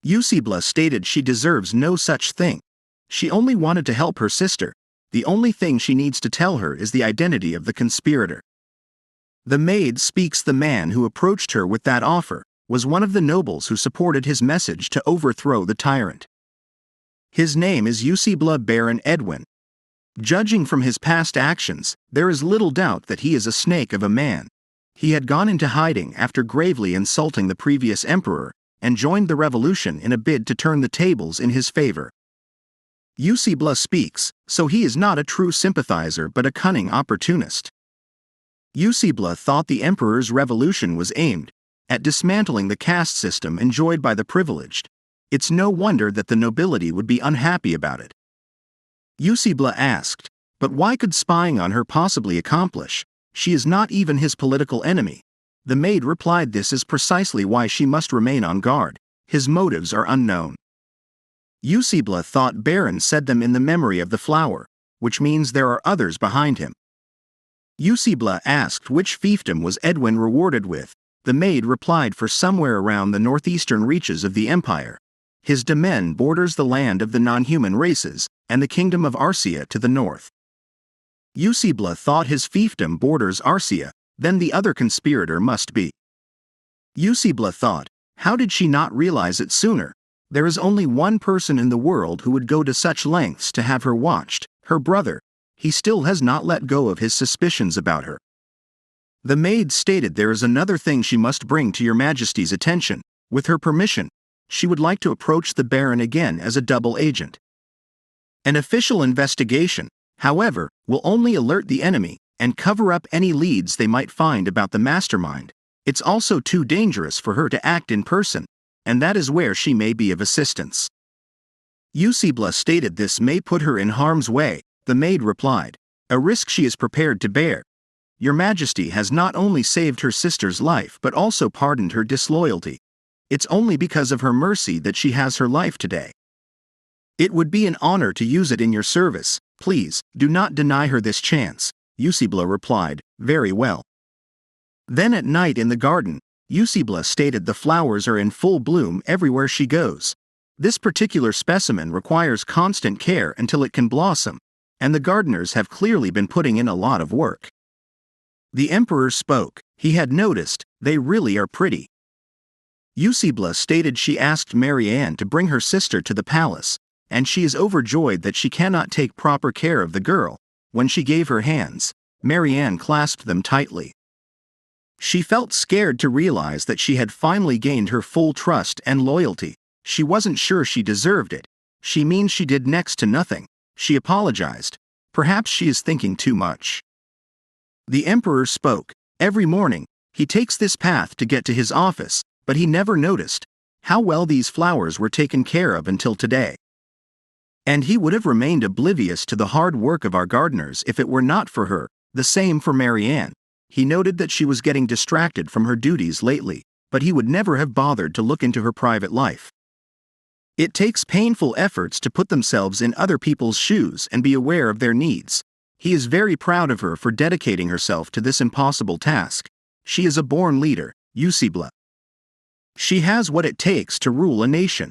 Yusibla stated she deserves no such thing. She only wanted to help her sister. The only thing she needs to tell her is the identity of the conspirator. The maid speaks the man who approached her with that offer. was one of the nobles who supported his message to overthrow the tyrant. His name is Eusebla Baron Edwin. Judging from his past actions, there is little doubt that he is a snake of a man. He had gone into hiding after gravely insulting the previous emperor, and joined the revolution in a bid to turn the tables in his favor. Eusebla speaks, so he is not a true sympathizer but a cunning opportunist. Eusebla thought the emperor's revolution was aimed at dismantling the caste system enjoyed by the privileged. It's no wonder that the nobility would be unhappy about it. Eusebla asked, but why could spying on her possibly accomplish? She is not even his political enemy. The maid replied, this is precisely why she must remain on guard. His motives are unknown. Eusebla thought Baron said them in the memory of the flower, which means there are others behind him. Eusebla asked which fiefdom was Edwin rewarded with. The maid replied, for somewhere around the northeastern reaches of the empire. His domain borders the land of the non-human races, and the kingdom of Arcia to the north. Eusebla thought his fiefdom borders Arcia, then the other conspirator must be. Eusebla thought, how did she not realize it sooner? There is only one person in the world who would go to such lengths to have her watched, her brother. He still has not let go of his suspicions about her. The maid stated, there is another thing she must bring to your majesty's attention. With her permission, she would like to approach the baron again as a double agent. An official investigation, however, will only alert the enemy and cover up any leads they might find about the mastermind. It's also too dangerous for her to act in person, and that is where she may be of assistance. Eusebla stated this may put her in harm's way. The maid replied, a risk she is prepared to bear. Your Majesty has not only saved her sister's life but also pardoned her disloyalty. It's only because of her mercy that she has her life today. It would be an honor to use it in your service. Please, do not deny her this chance. Eusebla replied, very well. Then at night in the garden, Eusebla stated the flowers are in full bloom everywhere she goes. This particular specimen requires constant care until it can blossom, and the gardeners have clearly been putting in a lot of work. The emperor spoke. He had noticed, they really are pretty. Eusebla stated she asked Marianne to bring her sister to the palace, and she is overjoyed that she cannot take proper care of the girl. When she gave her hands, Marianne clasped them tightly. She felt scared to realize that she had finally gained her full trust and loyalty. She wasn't sure she deserved it. She means she did next to nothing. She apologized. Perhaps she is thinking too much. The emperor spoke. Every morning, he takes this path to get to his office, but he never noticed how well these flowers were taken care of until today. And he would have remained oblivious to the hard work of our gardeners if it were not for her. The same for Marianne. He noted that she was getting distracted from her duties lately, but he would never have bothered to look into her private life. It takes painful efforts to put themselves in other people's shoes and be aware of their needs. He is very proud of her for dedicating herself to this impossible task. She is a born leader, Eusebla. She has what it takes to rule a nation.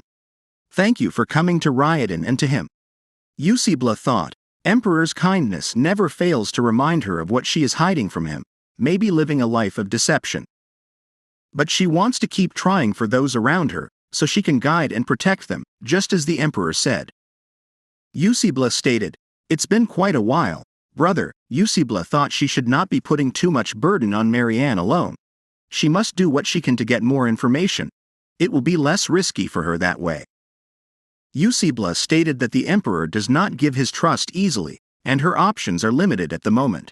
Thank you for coming to Ryodan and to him. Eusebla thought, Emperor's kindness never fails to remind her of what she is hiding from him, maybe living a life of deception. But she wants to keep trying for those around her, so she can guide and protect them, just as the emperor said. Eusebla stated, it's been quite a while, brother. Eusebla thought she should not be putting too much burden on Marianne alone. She must do what she can to get more information. It will be less risky for her that way. Eusebla stated that the emperor does not give his trust easily, and her options are limited at the moment.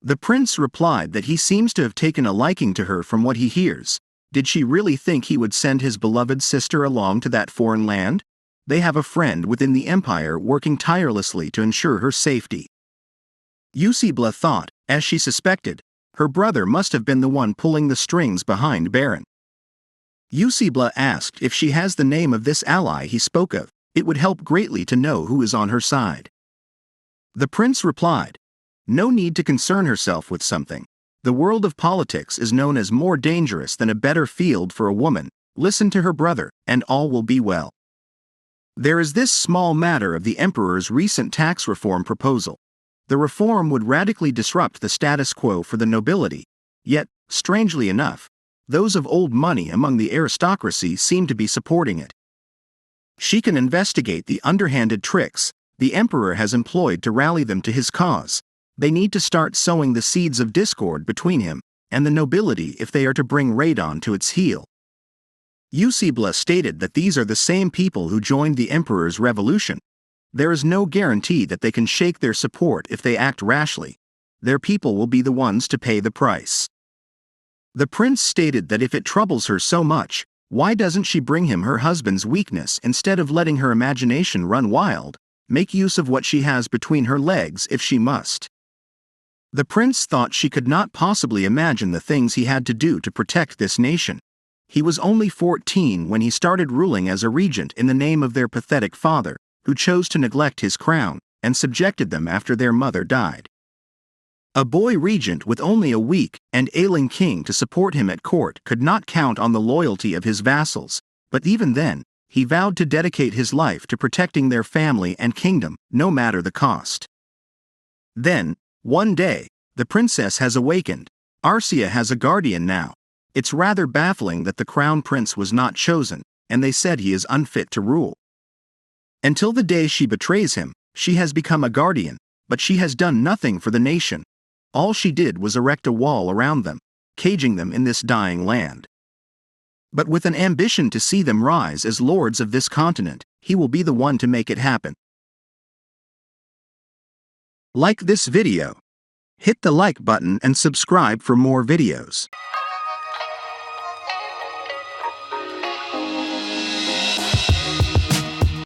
The prince replied that he seems to have taken a liking to her from what he hears. Did she really think he would send his beloved sister along to that foreign land? They have a friend within the empire working tirelessly to ensure her safety. Eusebla thought, as she suspected, her brother must have been the one pulling the strings behind Baron. Eusebla asked if she has the name of this ally he spoke of. It would help greatly to know who is on her side. The prince replied, no need to concern herself with something. The world of politics is known as more dangerous than a better field for a woman. Listen to her brother, and all will be well. There is this small matter of the emperor's recent tax reform proposal. The reform would radically disrupt the status quo for the nobility. Yet, strangely enough, those of old money among the aristocracy seem to be supporting it. She can investigate the underhanded tricks the emperor has employed to rally them to his cause. They need to start sowing the seeds of discord between him and the nobility if they are to bring Radon to its heel. Eusebia stated that these are the same people who joined the emperor's revolution. There is no guarantee that they can shake their support if they act rashly. Their people will be the ones to pay the price. The prince stated that if it troubles her so much, why doesn't she bring him her husband's weakness instead of letting her imagination run wild, make use of what she has between her legs if she must. The prince thought she could not possibly imagine the things he had to do to protect this nation. He was only 14 when he started ruling as a regent in the name of their pathetic father, who chose to neglect his crown and subjected them after their mother died. A boy regent with only a weak and ailing king to support him at court could not count on the loyalty of his vassals, but even then, he vowed to dedicate his life to protecting their family and kingdom, no matter the cost. Then, one day, the princess has awakened. Arcia has a guardian now. It's rather baffling that the crown prince was not chosen, and they said he is unfit to rule. Until the day she betrays him, she has become a guardian, but she has done nothing for the nation. All she did was erect a wall around them, caging them in this dying land. But with an ambition to see them rise as lords of this continent, he will be the one to make it happen. Like this video. Hit the like button and subscribe for more videos.